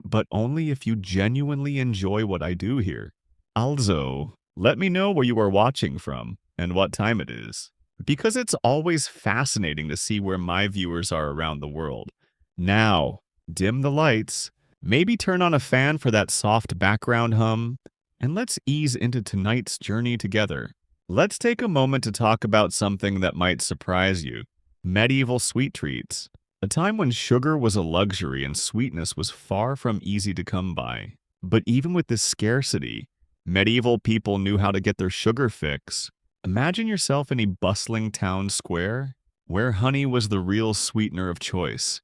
but only if you genuinely enjoy what I do here. Also, let me know where you are watching from and what time it is, because it's always fascinating to see where my viewers are around the world. Now, dim the lights, maybe turn on a fan for that soft background hum, and let's ease into tonight's journey together. Let's take a moment to talk about something that might surprise you. Medieval sweet treats. A time when sugar was a luxury and sweetness was far from easy to come by. But even with this scarcity, medieval people knew how to get their sugar fix. Imagine yourself in a bustling town square where honey was the real sweetener of choice.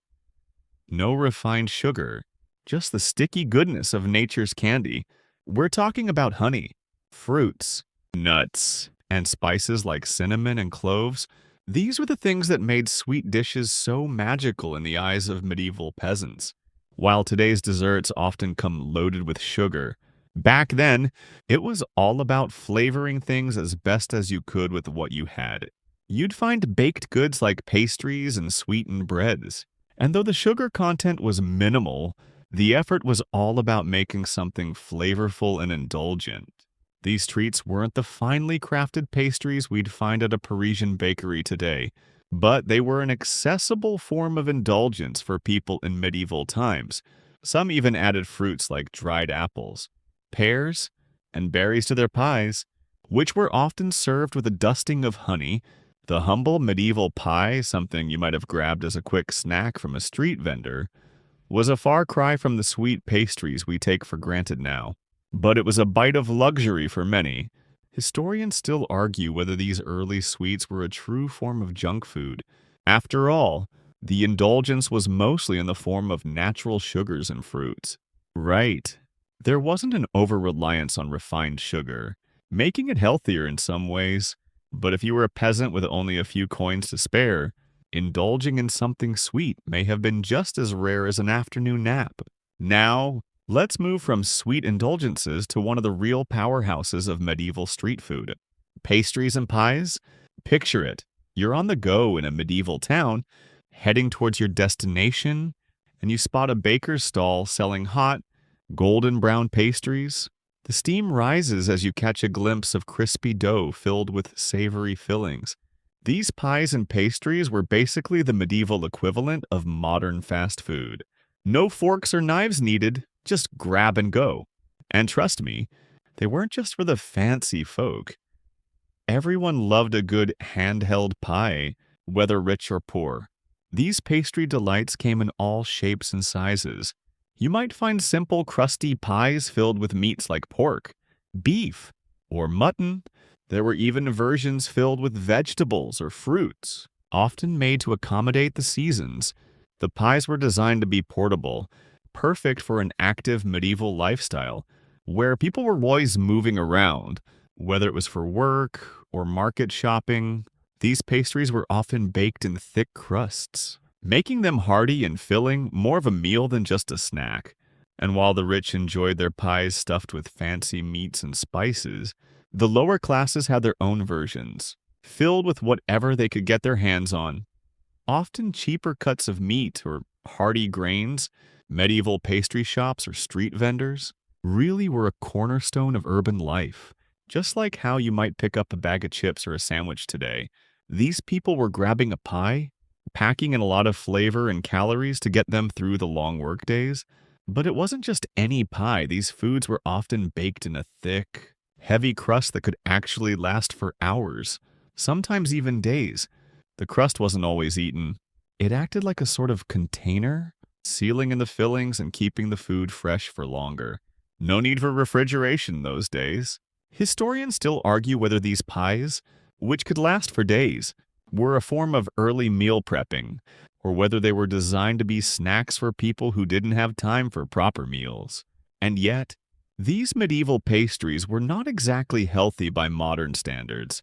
No refined sugar, just the sticky goodness of nature's candy. We're talking about honey, fruits, nuts, and spices like cinnamon and cloves. These were the things that made sweet dishes so magical in the eyes of medieval peasants. While today's desserts often come loaded with sugar, back then, it was all about flavoring things as best as you could with what you had. You'd find baked goods like pastries and sweetened breads. And though the sugar content was minimal, the effort was all about making something flavorful and indulgent. These treats weren't the finely crafted pastries we'd find at a Parisian bakery today, but they were an accessible form of indulgence for people in medieval times. Some even added fruits like dried apples, pears, and berries to their pies, which were often served with a dusting of honey. The humble medieval pie, something you might have grabbed as a quick snack from a street vendor, was a far cry from the sweet pastries we take for granted now. But it was a bite of luxury for many. Historians still argue whether these early sweets were a true form of junk food. After all, the indulgence was mostly in the form of natural sugars and fruits. Right. There wasn't an over-reliance on refined sugar, making it healthier in some ways. But if you were a peasant with only a few coins to spare, indulging in something sweet may have been just as rare as an afternoon nap. Now, let's move from sweet indulgences to one of the real powerhouses of medieval street food. Pastries and pies? Picture it. You're on the go in a medieval town, heading towards your destination, and you spot a baker's stall selling hot, golden brown pastries. The steam rises as you catch a glimpse of crispy dough filled with savory fillings. These pies and pastries were basically the medieval equivalent of modern fast food. No forks or knives needed, just grab and go. And trust me, they weren't just for the fancy folk. Everyone loved a good handheld pie, whether rich or poor. These pastry delights came in all shapes and sizes. You might find simple, crusty pies filled with meats like pork, beef, or mutton. There were even versions filled with vegetables or fruits, often made to accommodate the seasons. The pies were designed to be portable, perfect for an active medieval lifestyle, where people were always moving around. Whether it was for work or market shopping, these pastries were often baked in thick crusts, making them hearty and filling, more of a meal than just a snack. And while the rich enjoyed their pies stuffed with fancy meats and spices, the lower classes had their own versions, filled with whatever they could get their hands on. Often cheaper cuts of meat or hearty grains, medieval pastry shops or street vendors really were a cornerstone of urban life. Just like how you might pick up a bag of chips or a sandwich today, these people were grabbing a pie, packing in a lot of flavor and calories to get them through the long work days. But it wasn't just any pie. These foods were often baked in a thick, heavy crust that could actually last for hours, sometimes even days. The crust wasn't always eaten. It acted like a sort of container, sealing in the fillings and keeping the food fresh for longer. No need for refrigeration those days. Historians still argue whether these pies, which could last for days, were a form of early meal prepping, or whether they were designed to be snacks for people who didn't have time for proper meals. And yet, these medieval pastries were not exactly healthy by modern standards.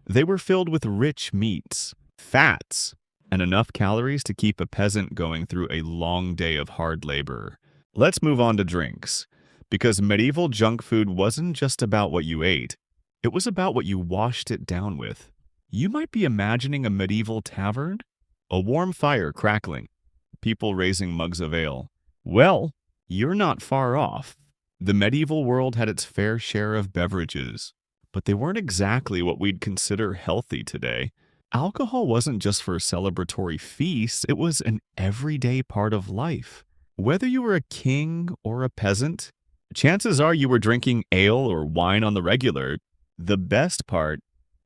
They were filled with rich meats, fats, and enough calories to keep a peasant going through a long day of hard labor. Let's move on to drinks. Because medieval junk food wasn't just about what you ate, it was about what you washed it down with. You might be imagining a medieval tavern? A warm fire crackling, people raising mugs of ale. Well, you're not far off. The medieval world had its fair share of beverages, but they weren't exactly what we'd consider healthy today. Alcohol wasn't just for celebratory feasts, it was an everyday part of life. Whether you were a king or a peasant, chances are you were drinking ale or wine on the regular. The best part,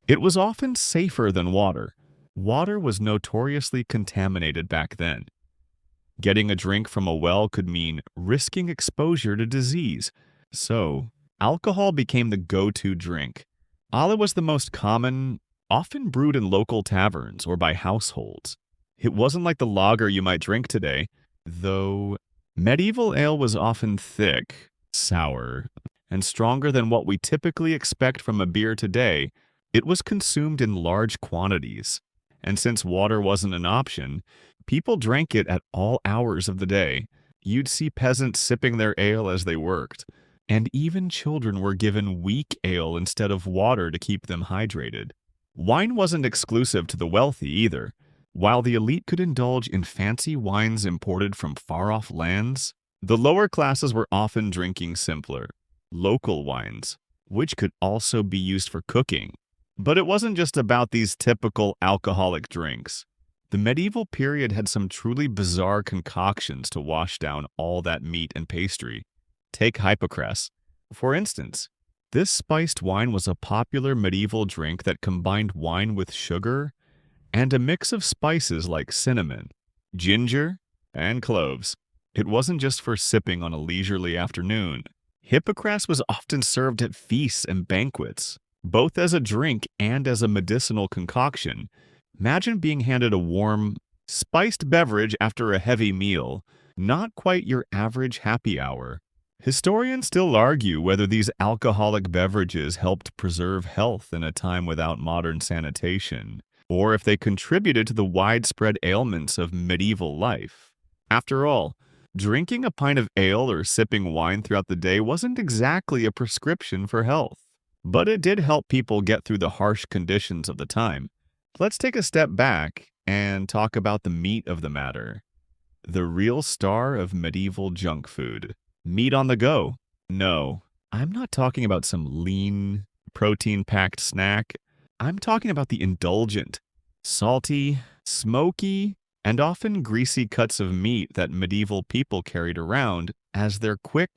it was often safer than water. Water was notoriously contaminated back then. Getting a drink from a well could mean risking exposure to disease. So, alcohol became the go-to drink. Ale was the most common, often brewed in local taverns or by households. It wasn't like the lager you might drink today, though medieval ale was often thick, sour, and stronger than what we typically expect from a beer today. It was consumed in large quantities, and since water wasn't an option, people drank it at all hours of the day. You'd see peasants sipping their ale as they worked, and even children were given weak ale instead of water to keep them hydrated. Wine wasn't exclusive to the wealthy either. While the elite could indulge in fancy wines imported from far-off lands, the lower classes were often drinking simpler, local wines, which could also be used for cooking. But it wasn't just about these typical alcoholic drinks. The medieval period had some truly bizarre concoctions to wash down all that meat and pastry. Take hypocras. For instance, this spiced wine was a popular medieval drink that combined wine with sugar and a mix of spices like cinnamon, ginger, and cloves. It wasn't just for sipping on a leisurely afternoon. Hypocras was often served at feasts and banquets, both as a drink and as a medicinal concoction. Imagine being handed a warm, spiced beverage after a heavy meal, not quite your average happy hour. Historians still argue whether these alcoholic beverages helped preserve health in a time without modern sanitation, or if they contributed to the widespread ailments of medieval life. After all, drinking a pint of ale or sipping wine throughout the day wasn't exactly a prescription for health, but it did help people get through the harsh conditions of the time. Let's take a step back and talk about the meat of the matter. The real star of medieval junk food. Meat on the go? No, I'm not talking about some lean, protein-packed snack. I'm talking about the indulgent, salty, smoky, and often greasy cuts of meat that medieval people carried around as their quick,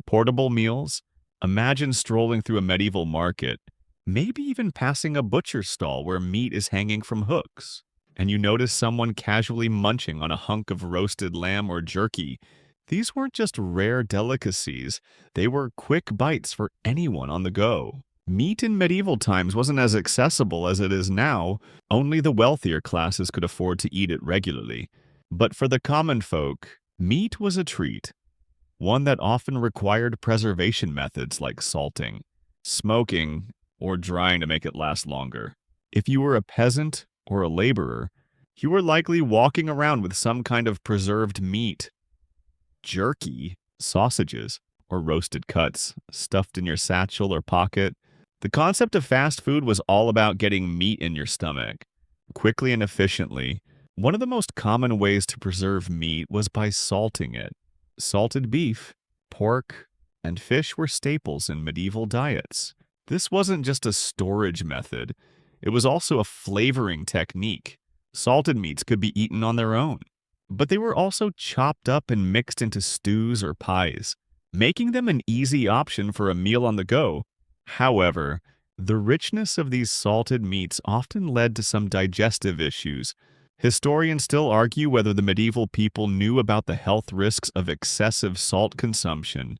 portable meals. Imagine strolling through a medieval market, maybe even passing a butcher's stall where meat is hanging from hooks, and you notice someone casually munching on a hunk of roasted lamb or jerky. These weren't just rare delicacies, they were quick bites for anyone on the go. Meat in medieval times wasn't as accessible as it is now, only the wealthier classes could afford to eat it regularly. But for the common folk, meat was a treat, one that often required preservation methods like salting, smoking, or drying to make it last longer. If you were a peasant or a laborer, you were likely walking around with some kind of preserved meat, jerky, sausages, or roasted cuts stuffed in your satchel or pocket. The concept of fast food was all about getting meat in your stomach, quickly and efficiently. One of the most common ways to preserve meat was by salting it. Salted beef, pork, and fish were staples in medieval diets. This wasn't just a storage method, it was also a flavoring technique. Salted meats could be eaten on their own, but they were also chopped up and mixed into stews or pies, making them an easy option for a meal on the go. However, the richness of these salted meats often led to some digestive issues. Historians still argue whether the medieval people knew about the health risks of excessive salt consumption,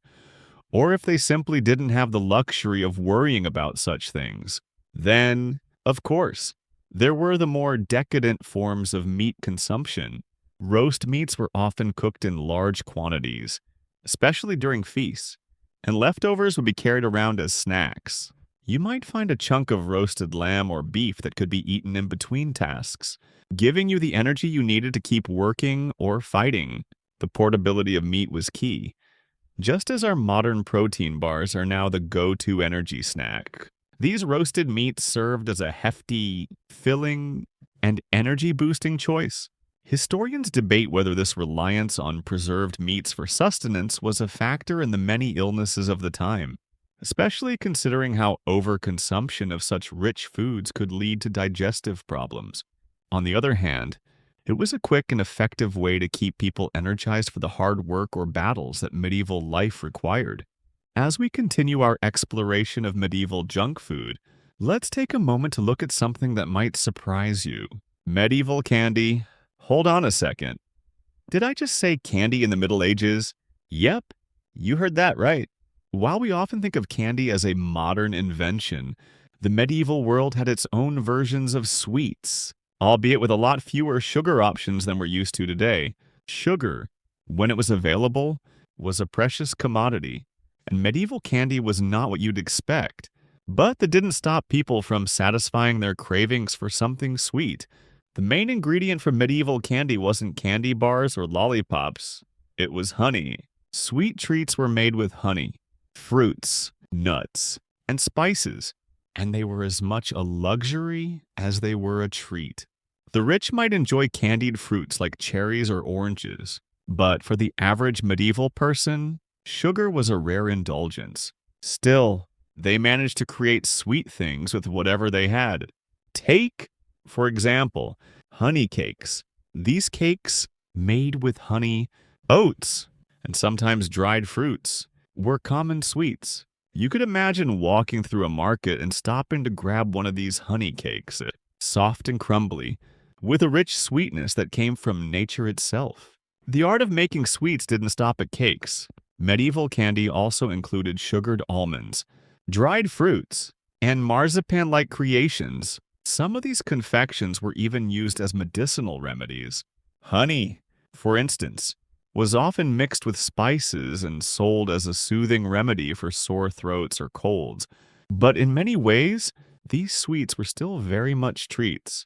or if they simply didn't have the luxury of worrying about such things. Then, of course, there were the more decadent forms of meat consumption. Roast meats were often cooked in large quantities, especially during feasts, and leftovers would be carried around as snacks. You might find a chunk of roasted lamb or beef that could be eaten in between tasks, giving you the energy you needed to keep working or fighting. The portability of meat was key, just as our modern protein bars are now the go-to energy snack. These roasted meats served as a hefty, filling, and energy-boosting choice. Historians debate whether this reliance on preserved meats for sustenance was a factor in the many illnesses of the time, especially considering how overconsumption of such rich foods could lead to digestive problems. On the other hand, it was a quick and effective way to keep people energized for the hard work or battles that medieval life required. As we continue our exploration of medieval junk food, let's take a moment to look at something that might surprise you. Medieval candy. Hold on a second. Did I just say candy in the Middle Ages? Yep, you heard that right. While we often think of candy as a modern invention, the medieval world had its own versions of sweets, albeit with a lot fewer sugar options than we're used to today. Sugar, when it was available, was a precious commodity, and medieval candy was not what you'd expect. But that didn't stop people from satisfying their cravings for something sweet. The main ingredient for medieval candy wasn't candy bars or lollipops. It was honey. Sweet treats were made with honey, fruits, nuts, and spices, and they were as much a luxury as they were a treat. The rich might enjoy candied fruits like cherries or oranges, but for the average medieval person, sugar was a rare indulgence. Still, they managed to create sweet things with whatever they had. Take, for example, honey cakes. These cakes, made with honey, oats, and sometimes dried fruits, were common sweets. You could imagine walking through a market and stopping to grab one of these honey cakes, soft and crumbly, with a rich sweetness that came from nature itself. The art of making sweets didn't stop at cakes. Medieval candy also included sugared almonds, dried fruits, and marzipan-like creations. Some of these confections were even used as medicinal remedies. Honey, for instance, was often mixed with spices and sold as a soothing remedy for sore throats or colds. But in many ways, these sweets were still very much treats.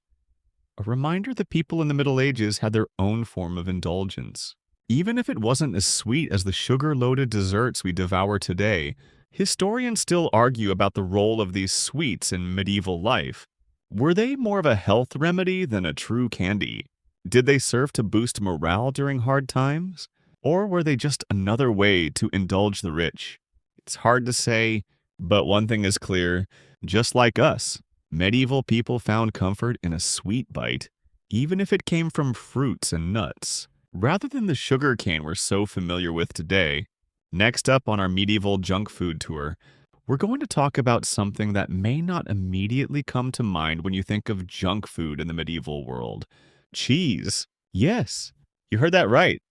A reminder that people in the Middle Ages had their own form of indulgence. Even if it wasn't as sweet as the sugar-loaded desserts we devour today, historians still argue about the role of these sweets in medieval life. Were they more of a health remedy than a true candy? Did they serve to boost morale during hard times? Or were they just another way to indulge the rich? It's hard to say, but one thing is clear. Just like us, medieval people found comfort in a sweet bite, even if it came from fruits and nuts, rather than the sugar cane we're so familiar with today. Next up on our medieval junk food tour, we're going to talk about something that may not immediately come to mind when you think of junk food in the medieval world. Cheese. Yes, you heard that right.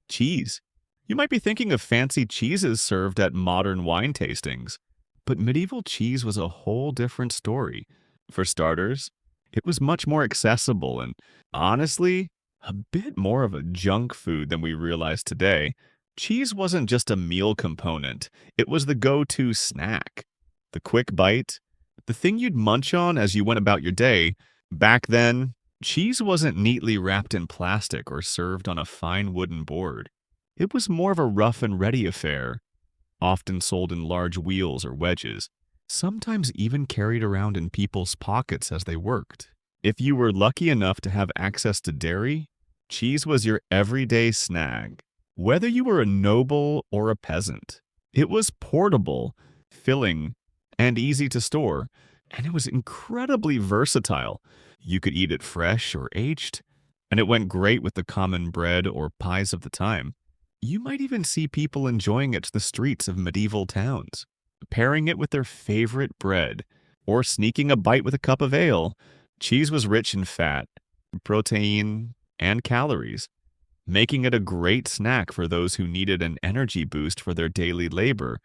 Cheese. You might be thinking of fancy cheeses served at modern wine tastings, but medieval cheese was a whole different story. For starters, it was much more accessible and, honestly, a bit more of a junk food than we realize today. Cheese wasn't just a meal component, it was the go-to snack. The quick bite, the thing you'd munch on as you went about your day. Back then, cheese wasn't neatly wrapped in plastic or served on a fine wooden board. It was more of a rough and ready affair, often sold in large wheels or wedges, sometimes even carried around in people's pockets as they worked. If you were lucky enough to have access to dairy, cheese was your everyday snag. Whether you were a noble or a peasant, it was portable, filling, and easy to store, and it was incredibly versatile. You could eat it fresh or aged, and it went great with the common bread or pies of the time. You might even see people enjoying it to the streets of medieval towns, pairing it with their favorite bread, or sneaking a bite with a cup of ale. Cheese was rich in fat, protein, and calories, making it a great snack for those who needed an energy boost for their daily labor.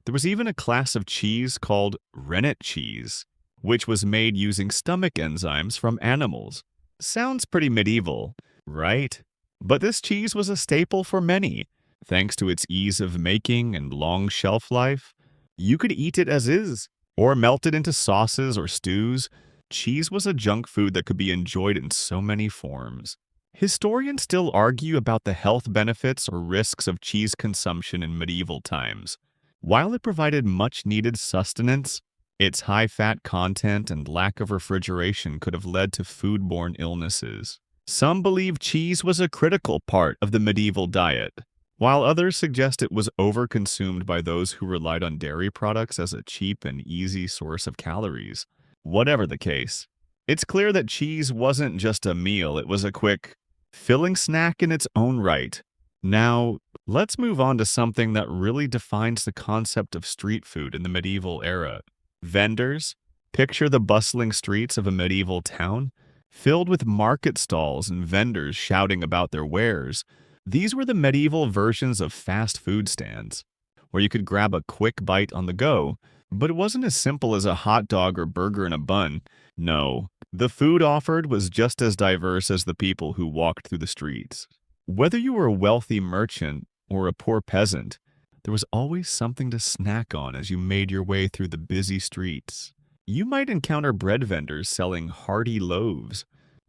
There was even a class of cheese called rennet cheese, which was made using stomach enzymes from animals. Sounds pretty medieval, right? But this cheese was a staple for many. Thanks to its ease of making and long shelf life, you could eat it as is, or melt it into sauces or stews. Cheese was a junk food that could be enjoyed in so many forms. Historians still argue about the health benefits or risks of cheese consumption in medieval times. While it provided much-needed sustenance, its high-fat content and lack of refrigeration could have led to foodborne illnesses. Some believe cheese was a critical part of the medieval diet, while others suggest it was overconsumed by those who relied on dairy products as a cheap and easy source of calories. Whatever the case, it's clear that cheese wasn't just a meal, it was a quick, filling snack in its own right. Now, let's move on to something that really defines the concept of street food in the medieval era. Vendors. Picture the bustling streets of a medieval town, filled with market stalls and vendors shouting about their wares. These were the medieval versions of fast food stands, where you could grab a quick bite on the go, but it wasn't as simple as a hot dog or burger in a bun. No, the food offered was just as diverse as the people who walked through the streets. Whether you were a wealthy merchant or a poor peasant, there was always something to snack on as you made your way through the busy streets. You might encounter bread vendors selling hearty loaves,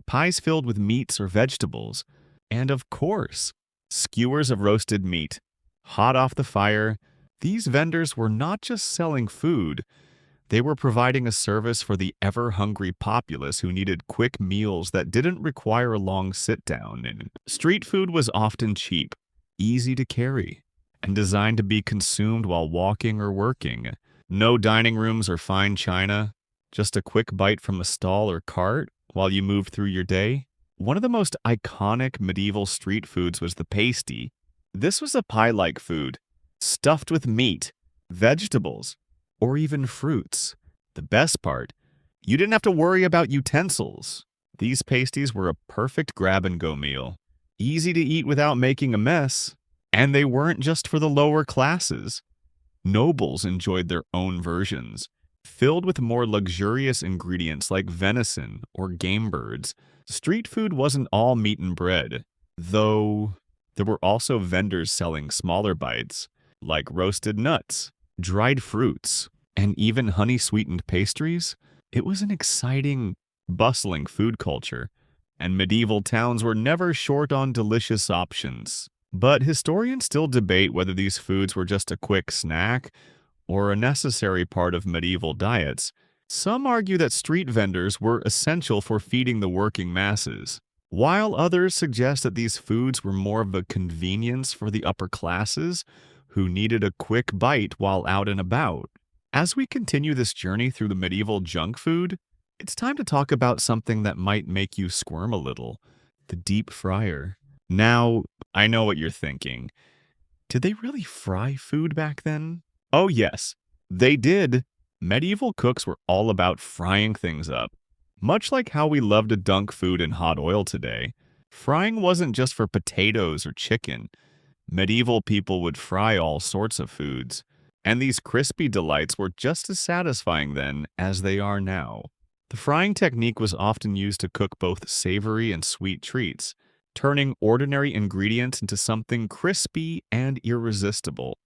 pies filled with meats or vegetables, and of course, skewers of roasted meat, hot off the fire. These vendors were not just selling food, they were providing a service for the ever-hungry populace who needed quick meals that didn't require a long sit-down. And street food was often cheap, easy to carry, and designed to be consumed while walking or working. No dining rooms or fine china, just a quick bite from a stall or cart while you moved through your day. One of the most iconic medieval street foods was the pasty. This was a pie-like food, stuffed with meat, vegetables, or even fruits. The best part, you didn't have to worry about utensils. These pasties were a perfect grab-and-go meal, easy to eat without making a mess, and they weren't just for the lower classes. Nobles enjoyed their own versions, filled with more luxurious ingredients like venison or game birds. Street food wasn't all meat and bread, though there were also vendors selling smaller bites, like roasted nuts, dried fruits, and even honey-sweetened pastries. It was an exciting, bustling food culture, and medieval towns were never short on delicious options. But historians still debate whether these foods were just a quick snack or a necessary part of medieval diets. Some argue that street vendors were essential for feeding the working masses, while others suggest that these foods were more of a convenience for the upper classes who needed a quick bite while out and about. As we continue this journey through the medieval junk food, it's time to talk about something that might make you squirm a little: the deep fryer. Now, I know what you're thinking. Did they really fry food back then? Oh, yes, they did. Medieval cooks were all about frying things up. Much like how we love to dunk food in hot oil today, frying wasn't just for potatoes or chicken. Medieval people would fry all sorts of foods, and these crispy delights were just as satisfying then as they are now. The frying technique was often used to cook both savory and sweet treats, turning ordinary ingredients into something crispy and irresistible.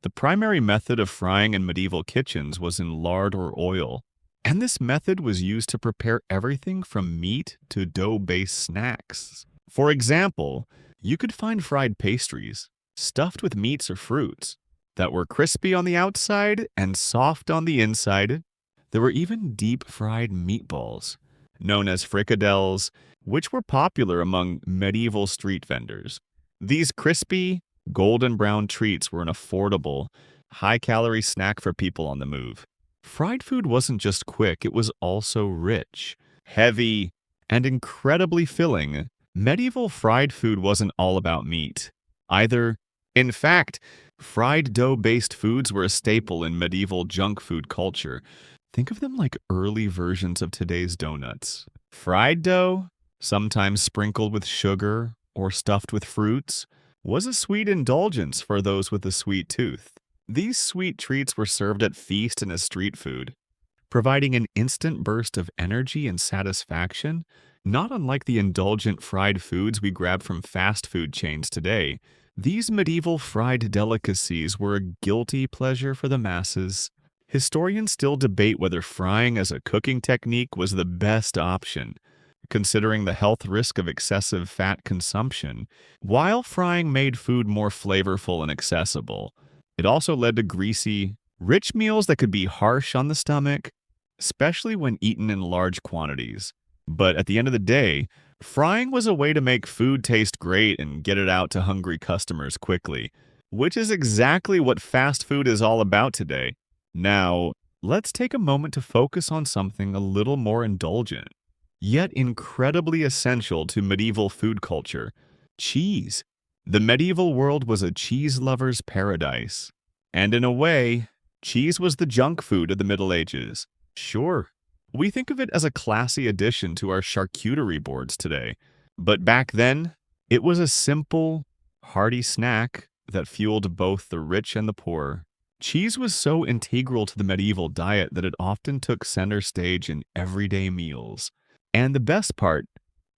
The primary method of frying in medieval kitchens was in lard or oil, and this method was used to prepare everything from meat to dough-based snacks. For example, you could find fried pastries, stuffed with meats or fruits, that were crispy on the outside and soft on the inside. There were even deep-fried meatballs, known as fricadelles, which were popular among medieval street vendors. These crispy, golden brown treats were an affordable, high-calorie snack for people on the move. Fried food wasn't just quick, it was also rich, heavy, and incredibly filling. Medieval fried food wasn't all about meat either. In fact, fried dough-based foods were a staple in medieval junk food culture. Think of them like early versions of today's donuts. Fried dough, sometimes sprinkled with sugar or stuffed with fruits, was a sweet indulgence for those with a sweet tooth. These sweet treats were served at feast and as street food, providing an instant burst of energy and satisfaction, not unlike the indulgent fried foods we grab from fast food chains today. These medieval fried delicacies were a guilty pleasure for the masses. Historians still debate whether frying as a cooking technique was the best option, considering the health risk of excessive fat consumption. While frying made food more flavorful and accessible, it also led to greasy, rich meals that could be harsh on the stomach, especially when eaten in large quantities. But at the end of the day, frying was a way to make food taste great and get it out to hungry customers quickly, which is exactly what fast food is all about today. Now, let's take a moment to focus on something a little more indulgent, yet incredibly essential to medieval food culture: cheese. The medieval world was a cheese lover's paradise. And in a way, cheese was the junk food of the Middle Ages. Sure, we think of it as a classy addition to our charcuterie boards today, but back then, it was a simple, hearty snack that fueled both the rich and the poor. Cheese was so integral to the medieval diet that it often took center stage in everyday meals. And the best part,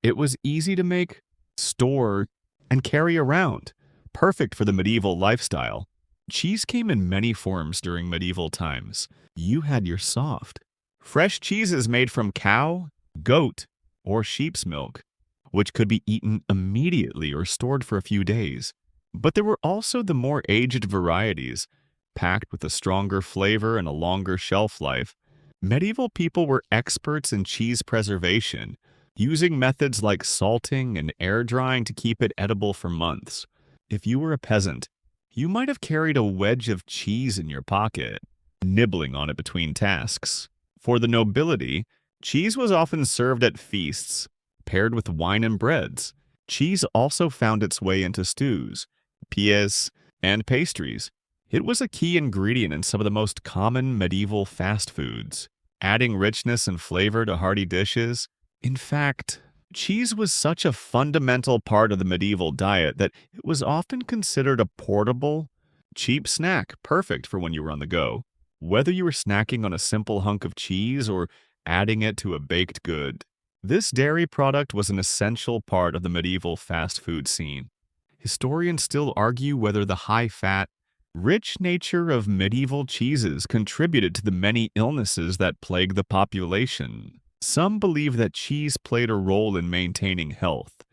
it was easy to make, store, and carry around, perfect for the medieval lifestyle. Cheese came in many forms during medieval times. You had your soft, fresh cheeses made from cow, goat, or sheep's milk, which could be eaten immediately or stored for a few days. But there were also the more aged varieties, packed with a stronger flavor and a longer shelf life. Medieval people were experts in cheese preservation, using methods like salting and air drying to keep it edible for months. If you were a peasant, you might have carried a wedge of cheese in your pocket, nibbling on it between tasks. For the nobility, cheese was often served at feasts, paired with wine and breads. Cheese also found its way into stews, pies, and pastries. It was a key ingredient in some of the most common medieval fast foods, adding richness and flavor to hearty dishes. In fact, cheese was such a fundamental part of the medieval diet that it was often considered a portable, cheap snack, perfect for when you were on the go. Whether you were snacking on a simple hunk of cheese or adding it to a baked good, this dairy product was an essential part of the medieval fast food scene. Historians still argue whether the high-fat, rich nature of medieval cheeses contributed to the many illnesses that plagued the population. Some believe that cheese played a role in maintaining health,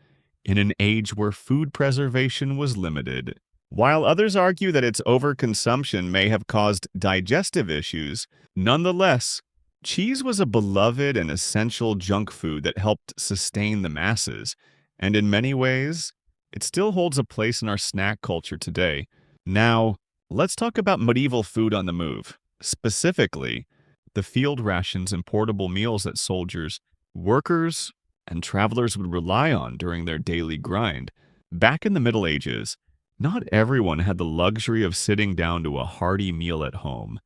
in an age where food preservation was limited, while others argue that its overconsumption may have caused digestive issues. Nonetheless, cheese was a beloved and essential junk food that helped sustain the masses, and in many ways, it still holds a place in our snack culture today. Now, Let's talk about medieval food on the move, specifically the field rations and portable meals that soldiers, workers, and travelers would rely on during their daily grind. Back in the Middle Ages, not everyone had the luxury of sitting down to a hearty meal at home.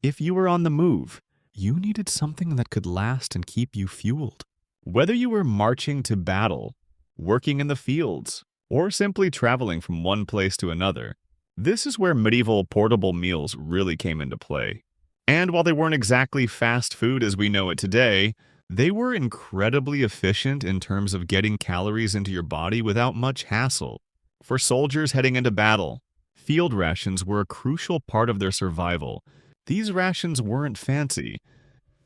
If you were on the move, you needed something that could last and keep you fueled. Whether you were marching to battle, working in the fields, or simply traveling from one place to another, this is where medieval portable meals really came into play. And while they weren't exactly fast food as we know it today, they were incredibly efficient in terms of getting calories into your body without much hassle. For soldiers heading into battle, field rations were a crucial part of their survival. These rations weren't fancy.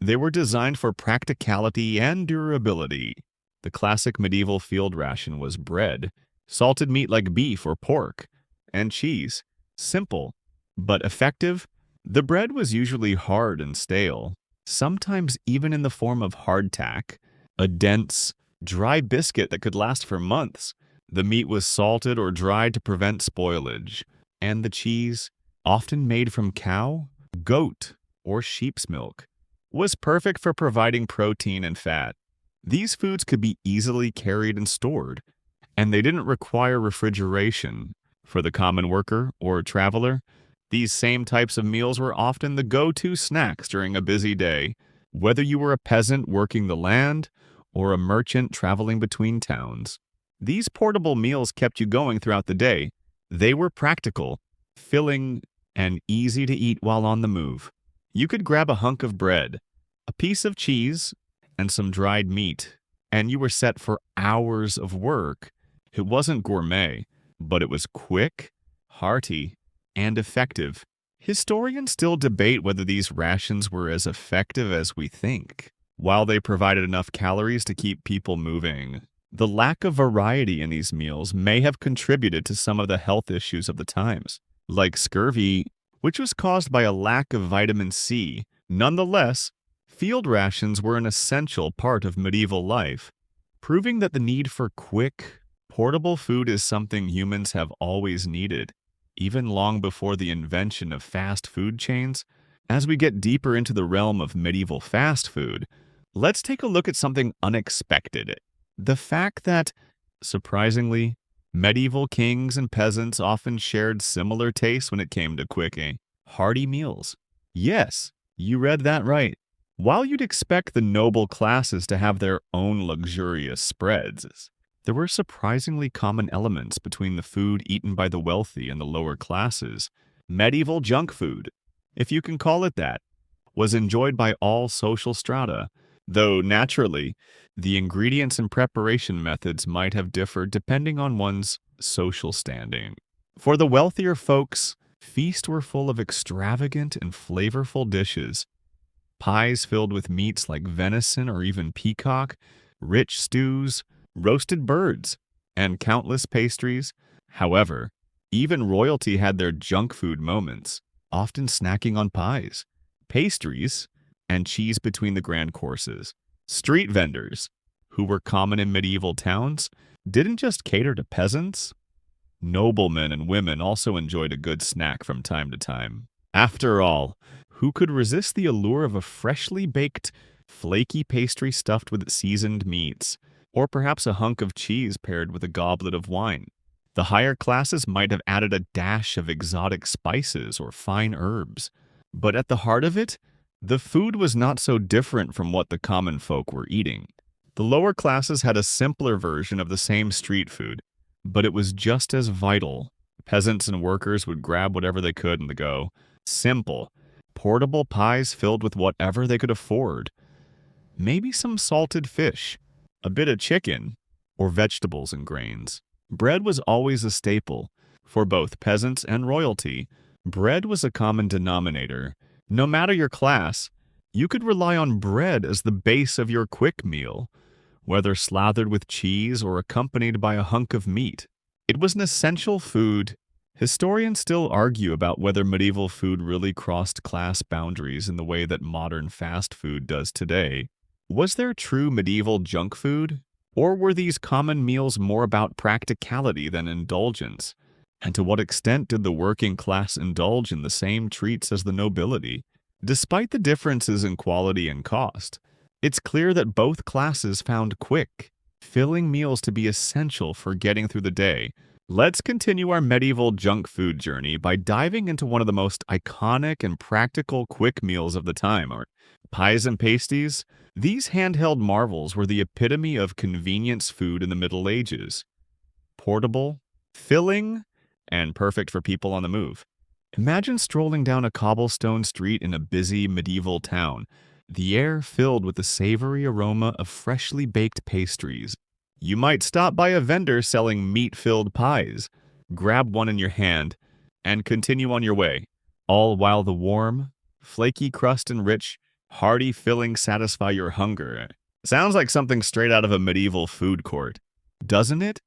They were designed for practicality and durability. The classic medieval field ration was bread, salted meat like beef or pork, and cheese. Simple, but effective. The bread was usually hard and stale, sometimes even in the form of hardtack, a dense, dry biscuit that could last for months. The meat was salted or dried to prevent spoilage, and the cheese, often made from cow, goat, or sheep's milk, was perfect for providing protein and fat. These foods could be easily carried and stored, and they didn't require refrigeration. For the common worker or traveler, these same types of meals were often the go-to snacks during a busy day, whether you were a peasant working the land or a merchant traveling between towns. These portable meals kept you going throughout the day. They were practical, filling, and easy to eat while on the move. You could grab a hunk of bread, a piece of cheese, and some dried meat, and you were set for hours of work. It wasn't gourmet, but it was quick, hearty, and effective. Historians still debate whether these rations were as effective as we think. While they provided enough calories to keep people moving, the lack of variety in these meals may have contributed to some of the health issues of the times, like scurvy, which was caused by a lack of vitamin C. Nonetheless, field rations were an essential part of medieval life, proving that the need for quick, portable food is something humans have always needed, even long before the invention of fast food chains. As we get deeper into the realm of medieval fast food, let's take a look at something unexpected. The fact that, surprisingly, medieval kings and peasants often shared similar tastes when it came to quick, hearty meals. Yes, you read that right. While you'd expect the noble classes to have their own luxurious spreads, there were surprisingly common elements between the food eaten by the wealthy and the lower classes. Medieval junk food, if you can call it that, was enjoyed by all social strata, though naturally, the ingredients and preparation methods might have differed depending on one's social standing. For the wealthier folks, feasts were full of extravagant and flavorful dishes. Pies filled with meats like venison or even peacock, rich stews, roasted birds, and countless pastries. However, even royalty had their junk food moments, often snacking on pies, pastries, and cheese between the grand courses. Street vendors, who were common in medieval towns, didn't just cater to peasants. Noblemen and women also enjoyed a good snack from time to time. After all, who could resist the allure of a freshly baked, flaky pastry stuffed with seasoned meats, or perhaps a hunk of cheese paired with a goblet of wine? The higher classes might have added a dash of exotic spices or fine herbs, but at the heart of it, the food was not so different from what the common folk were eating. The lower classes had a simpler version of the same street food, but it was just as vital. Peasants and workers would grab whatever they could and go. Simple, portable pies filled with whatever they could afford. Maybe some salted fish, a bit of chicken, or vegetables and grains. Bread was always a staple. For both peasants and royalty, bread was a common denominator. No matter your class, you could rely on bread as the base of your quick meal, whether slathered with cheese or accompanied by a hunk of meat. It was an essential food. Historians still argue about whether medieval food really crossed class boundaries in the way that modern fast food does today. Was there true medieval junk food? Or were these common meals more about practicality than indulgence? And to what extent did the working class indulge in the same treats as the nobility? Despite the differences in quality and cost, it's clear that both classes found quick, filling meals to be essential for getting through the day. Let's continue our medieval junk food journey by diving into one of the most iconic and practical quick meals of the time, or pies and pasties. These handheld marvels were the epitome of convenience food in the Middle Ages. Portable, filling, and perfect for people on the move. Imagine strolling down a cobblestone street in a busy medieval town, the air filled with the savory aroma of freshly baked pastries. You might stop by a vendor selling meat-filled pies, grab one in your hand, and continue on your way, all while the warm, flaky crust and rich, hearty filling satisfy your hunger. Sounds like something straight out of a medieval food court, doesn't it?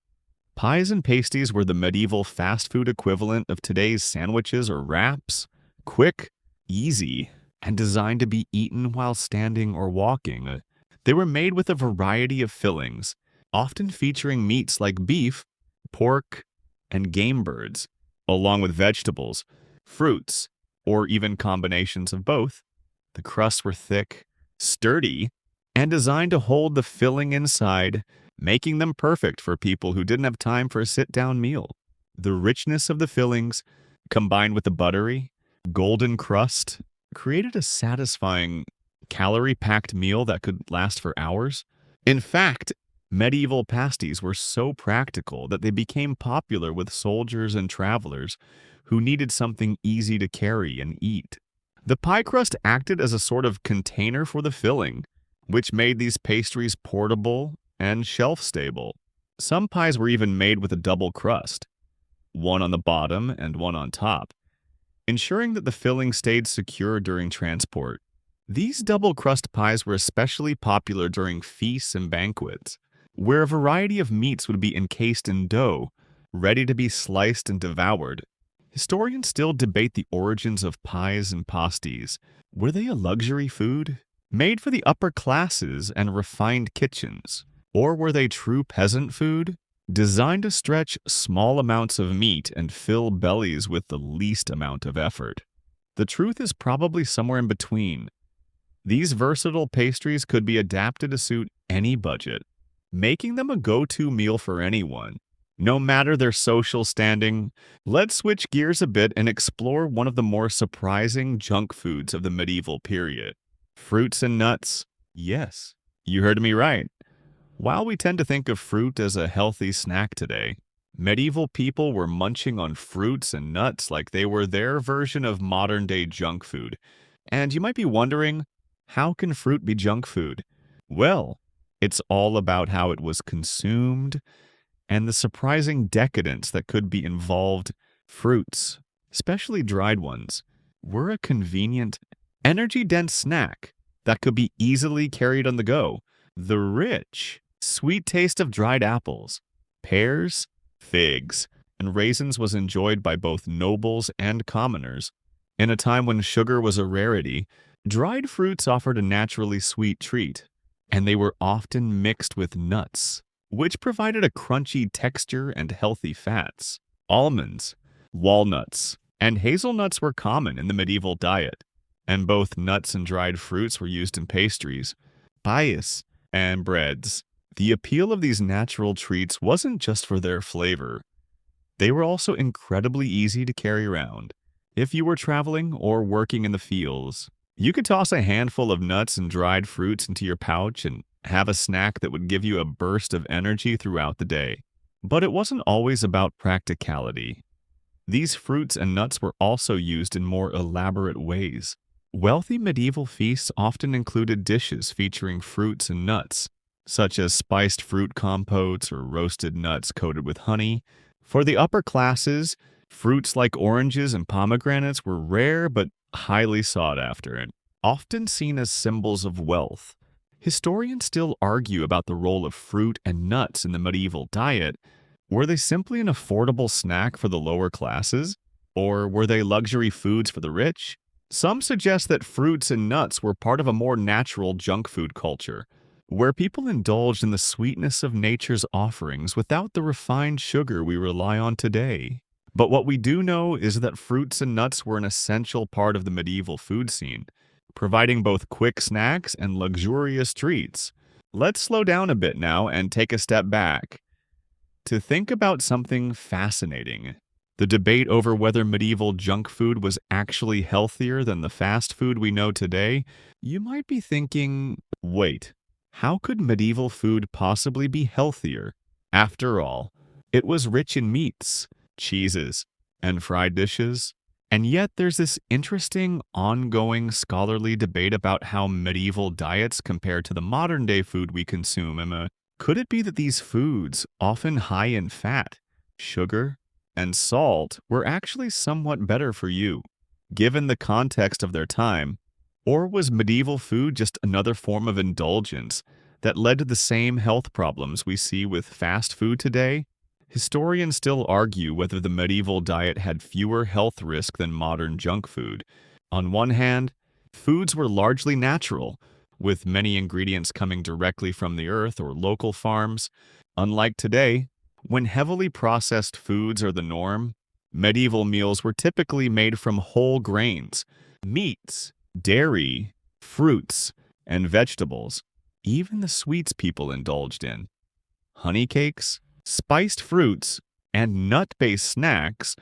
Pies and pasties were the medieval fast food equivalent of today's sandwiches or wraps. Quick, easy, and designed to be eaten while standing or walking. They were made with a variety of fillings, often featuring meats like beef, pork, and game birds, along with vegetables, fruits, or even combinations of both. The crusts were thick, sturdy, and designed to hold the filling inside, making them perfect for people who didn't have time for a sit-down meal. The richness of the fillings, combined with the buttery, golden crust, created a satisfying, calorie-packed meal that could last for hours. In fact, medieval pasties were so practical that they became popular with soldiers and travelers who needed something easy to carry and eat. The pie crust acted as a sort of container for the filling, which made these pastries portable and shelf-stable. Some pies were even made with a double crust, one on the bottom and one on top, ensuring that the filling stayed secure during transport. These double crust pies were especially popular during feasts and banquets, where a variety of meats would be encased in dough, ready to be sliced and devoured. Historians still debate the origins of pies and pasties. Were they a luxury food, made for the upper classes and refined kitchens? Or were they true peasant food, designed to stretch small amounts of meat and fill bellies with the least amount of effort? The truth is probably somewhere in between. These versatile pastries could be adapted to suit any budget, making them a go-to meal for anyone, no matter their social standing. Let's switch gears a bit and explore one of the more surprising junk foods of the medieval period. Fruits and nuts. Yes, you heard me right. While we tend to think of fruit as a healthy snack today, medieval people were munching on fruits and nuts like they were their version of modern-day junk food. And you might be wondering, how can fruit be junk food? Well, it's all about how it was consumed and the surprising decadence that could be involved. Fruits, especially dried ones, were a convenient, energy-dense snack that could be easily carried on the go. The rich, sweet taste of dried apples, pears, figs, and raisins was enjoyed by both nobles and commoners. In a time when sugar was a rarity, dried fruits offered a naturally sweet treat, and they were often mixed with nuts, which provided a crunchy texture and healthy fats. Almonds, walnuts, and hazelnuts were common in the medieval diet, and both nuts and dried fruits were used in pastries, pies, and breads. The appeal of these natural treats wasn't just for their flavor. They were also incredibly easy to carry around. If you were traveling or working in the fields, you could toss a handful of nuts and dried fruits into your pouch and have a snack that would give you a burst of energy throughout the day. But it wasn't always about practicality. These fruits and nuts were also used in more elaborate ways. Wealthy medieval feasts often included dishes featuring fruits and nuts, such as spiced fruit compotes or roasted nuts coated with honey. For the upper classes, fruits like oranges and pomegranates were rare but highly sought after and often seen as symbols of wealth. Historians still argue about the role of fruit and nuts in the medieval diet. Were they simply an affordable snack for the lower classes? Or were they luxury foods for the rich? Some suggest that fruits and nuts were part of a more natural junk food culture, where people indulged in the sweetness of nature's offerings without the refined sugar we rely on today. But what we do know is that fruits and nuts were an essential part of the medieval food scene, providing both quick snacks and luxurious treats. Let's slow down a bit now and take a step back to think about something fascinating. The debate over whether medieval junk food was actually healthier than the fast food we know today. You might be thinking, wait, how could medieval food possibly be healthier? After all, it was rich in meats, cheeses, and fried dishes. And yet there's this interesting, ongoing scholarly debate about how medieval diets compare to the modern-day food we consume. Could it be that these foods, often high in fat, sugar, and salt, were actually somewhat better for you, given the context of their time? Or was medieval food just another form of indulgence that led to the same health problems we see with fast food today? Historians still argue whether the medieval diet had fewer health risks than modern junk food. On one hand, foods were largely natural, with many ingredients coming directly from the earth or local farms. Unlike today, when heavily processed foods are the norm, medieval meals were typically made from whole grains, meats, dairy, fruits, and vegetables, even the sweets people indulged in. Honey cakes, spiced fruits, and nut-based snacks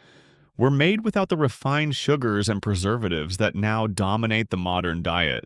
were made without the refined sugars and preservatives that now dominate the modern diet.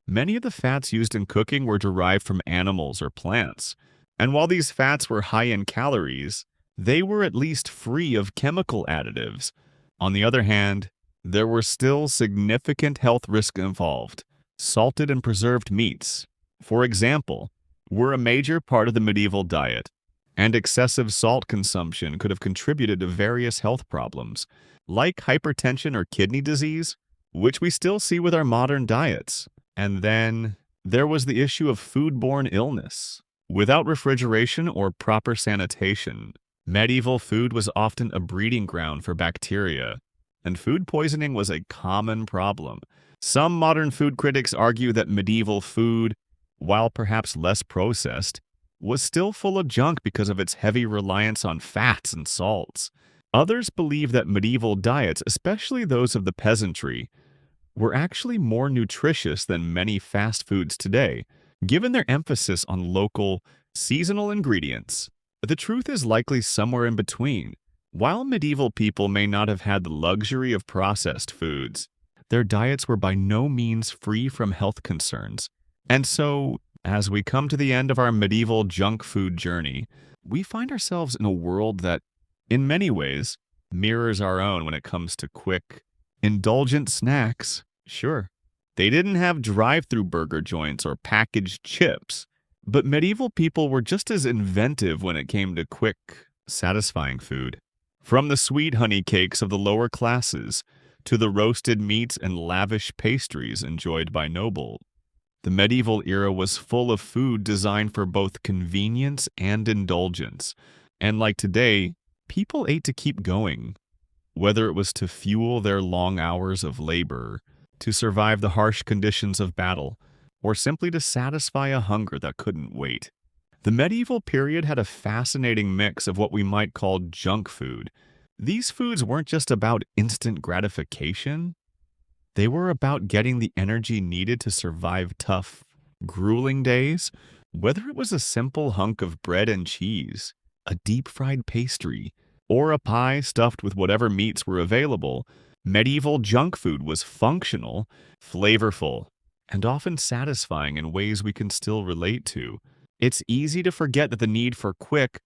Many of the fats used in cooking were derived from animals or plants, and while these fats were high in calories, they were at least free of chemical additives. On the other hand, there were still significant health risks involved. Salted and preserved meats, for example, were a major part of the medieval diet, and excessive salt consumption could have contributed to various health problems, like hypertension or kidney disease, which we still see with our modern diets. And then there was the issue of foodborne illness. Without refrigeration or proper sanitation, medieval food was often a breeding ground for bacteria, and food poisoning was a common problem. Some modern food critics argue that medieval food, while perhaps less processed, was still full of junk because of its heavy reliance on fats and salts. Others believe that medieval diets, especially those of the peasantry, were actually more nutritious than many fast foods today, given their emphasis on local, seasonal ingredients. The truth is likely somewhere in between. While medieval people may not have had the luxury of processed foods, their diets were by no means free from health concerns. And so, as we come to the end of our medieval junk food journey, we find ourselves in a world that, in many ways, mirrors our own when it comes to quick, indulgent snacks. Sure, they didn't have drive-through burger joints or packaged chips, but medieval people were just as inventive when it came to quick, satisfying food. From the sweet honey cakes of the lower classes to the roasted meats and lavish pastries enjoyed by nobles, the medieval era was full of food designed for both convenience and indulgence. And like today, people ate to keep going, whether it was to fuel their long hours of labor, to survive the harsh conditions of battle, or simply to satisfy a hunger that couldn't wait. The medieval period had a fascinating mix of what we might call junk food. These foods weren't just about instant gratification. They were about getting the energy needed to survive tough, grueling days, whether it was a simple hunk of bread and cheese, a deep-fried pastry, or a pie stuffed with whatever meats were available. Medieval junk food was functional, flavorful, and often satisfying in ways we can still relate to. It's easy to forget that the need for quick,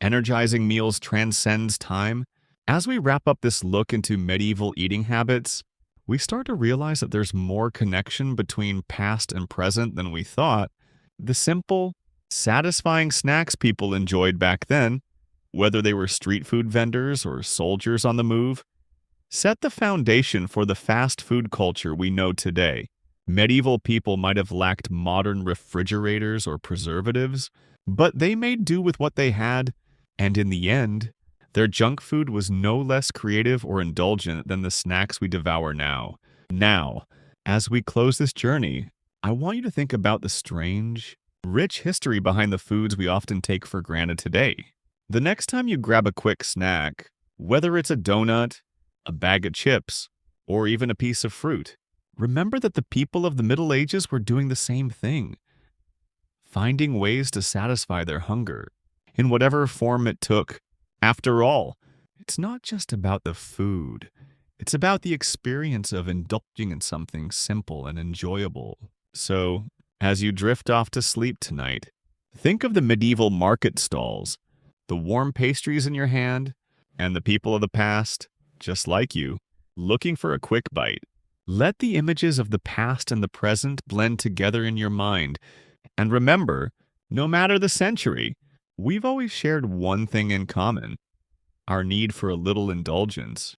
energizing meals transcends time. As we wrap up this look into medieval eating habits, we start to realize that there's more connection between past and present than we thought. The simple, satisfying snacks people enjoyed back then, whether they were street food vendors or soldiers on the move, set the foundation for the fast food culture we know today. Medieval people might have lacked modern refrigerators or preservatives, but they made do with what they had, and in the end, their junk food was no less creative or indulgent than the snacks we devour now. Now, as we close this journey, I want you to think about the strange, rich history behind the foods we often take for granted today. The next time you grab a quick snack, Whether it's a donut, a bag of chips, or even a piece of fruit, remember that the people of the Middle Ages were doing the same thing, finding ways to satisfy their hunger, in whatever form it took. After all, it's not just about the food. It's about the experience of indulging in something simple and enjoyable. So, as you drift off to sleep tonight, think of the medieval market stalls, the warm pastries in your hand, and the people of the past, just like you, looking for a quick bite. Let the images of the past and the present blend together in your mind. And remember, no matter the century, we've always shared one thing in common: our need for a little indulgence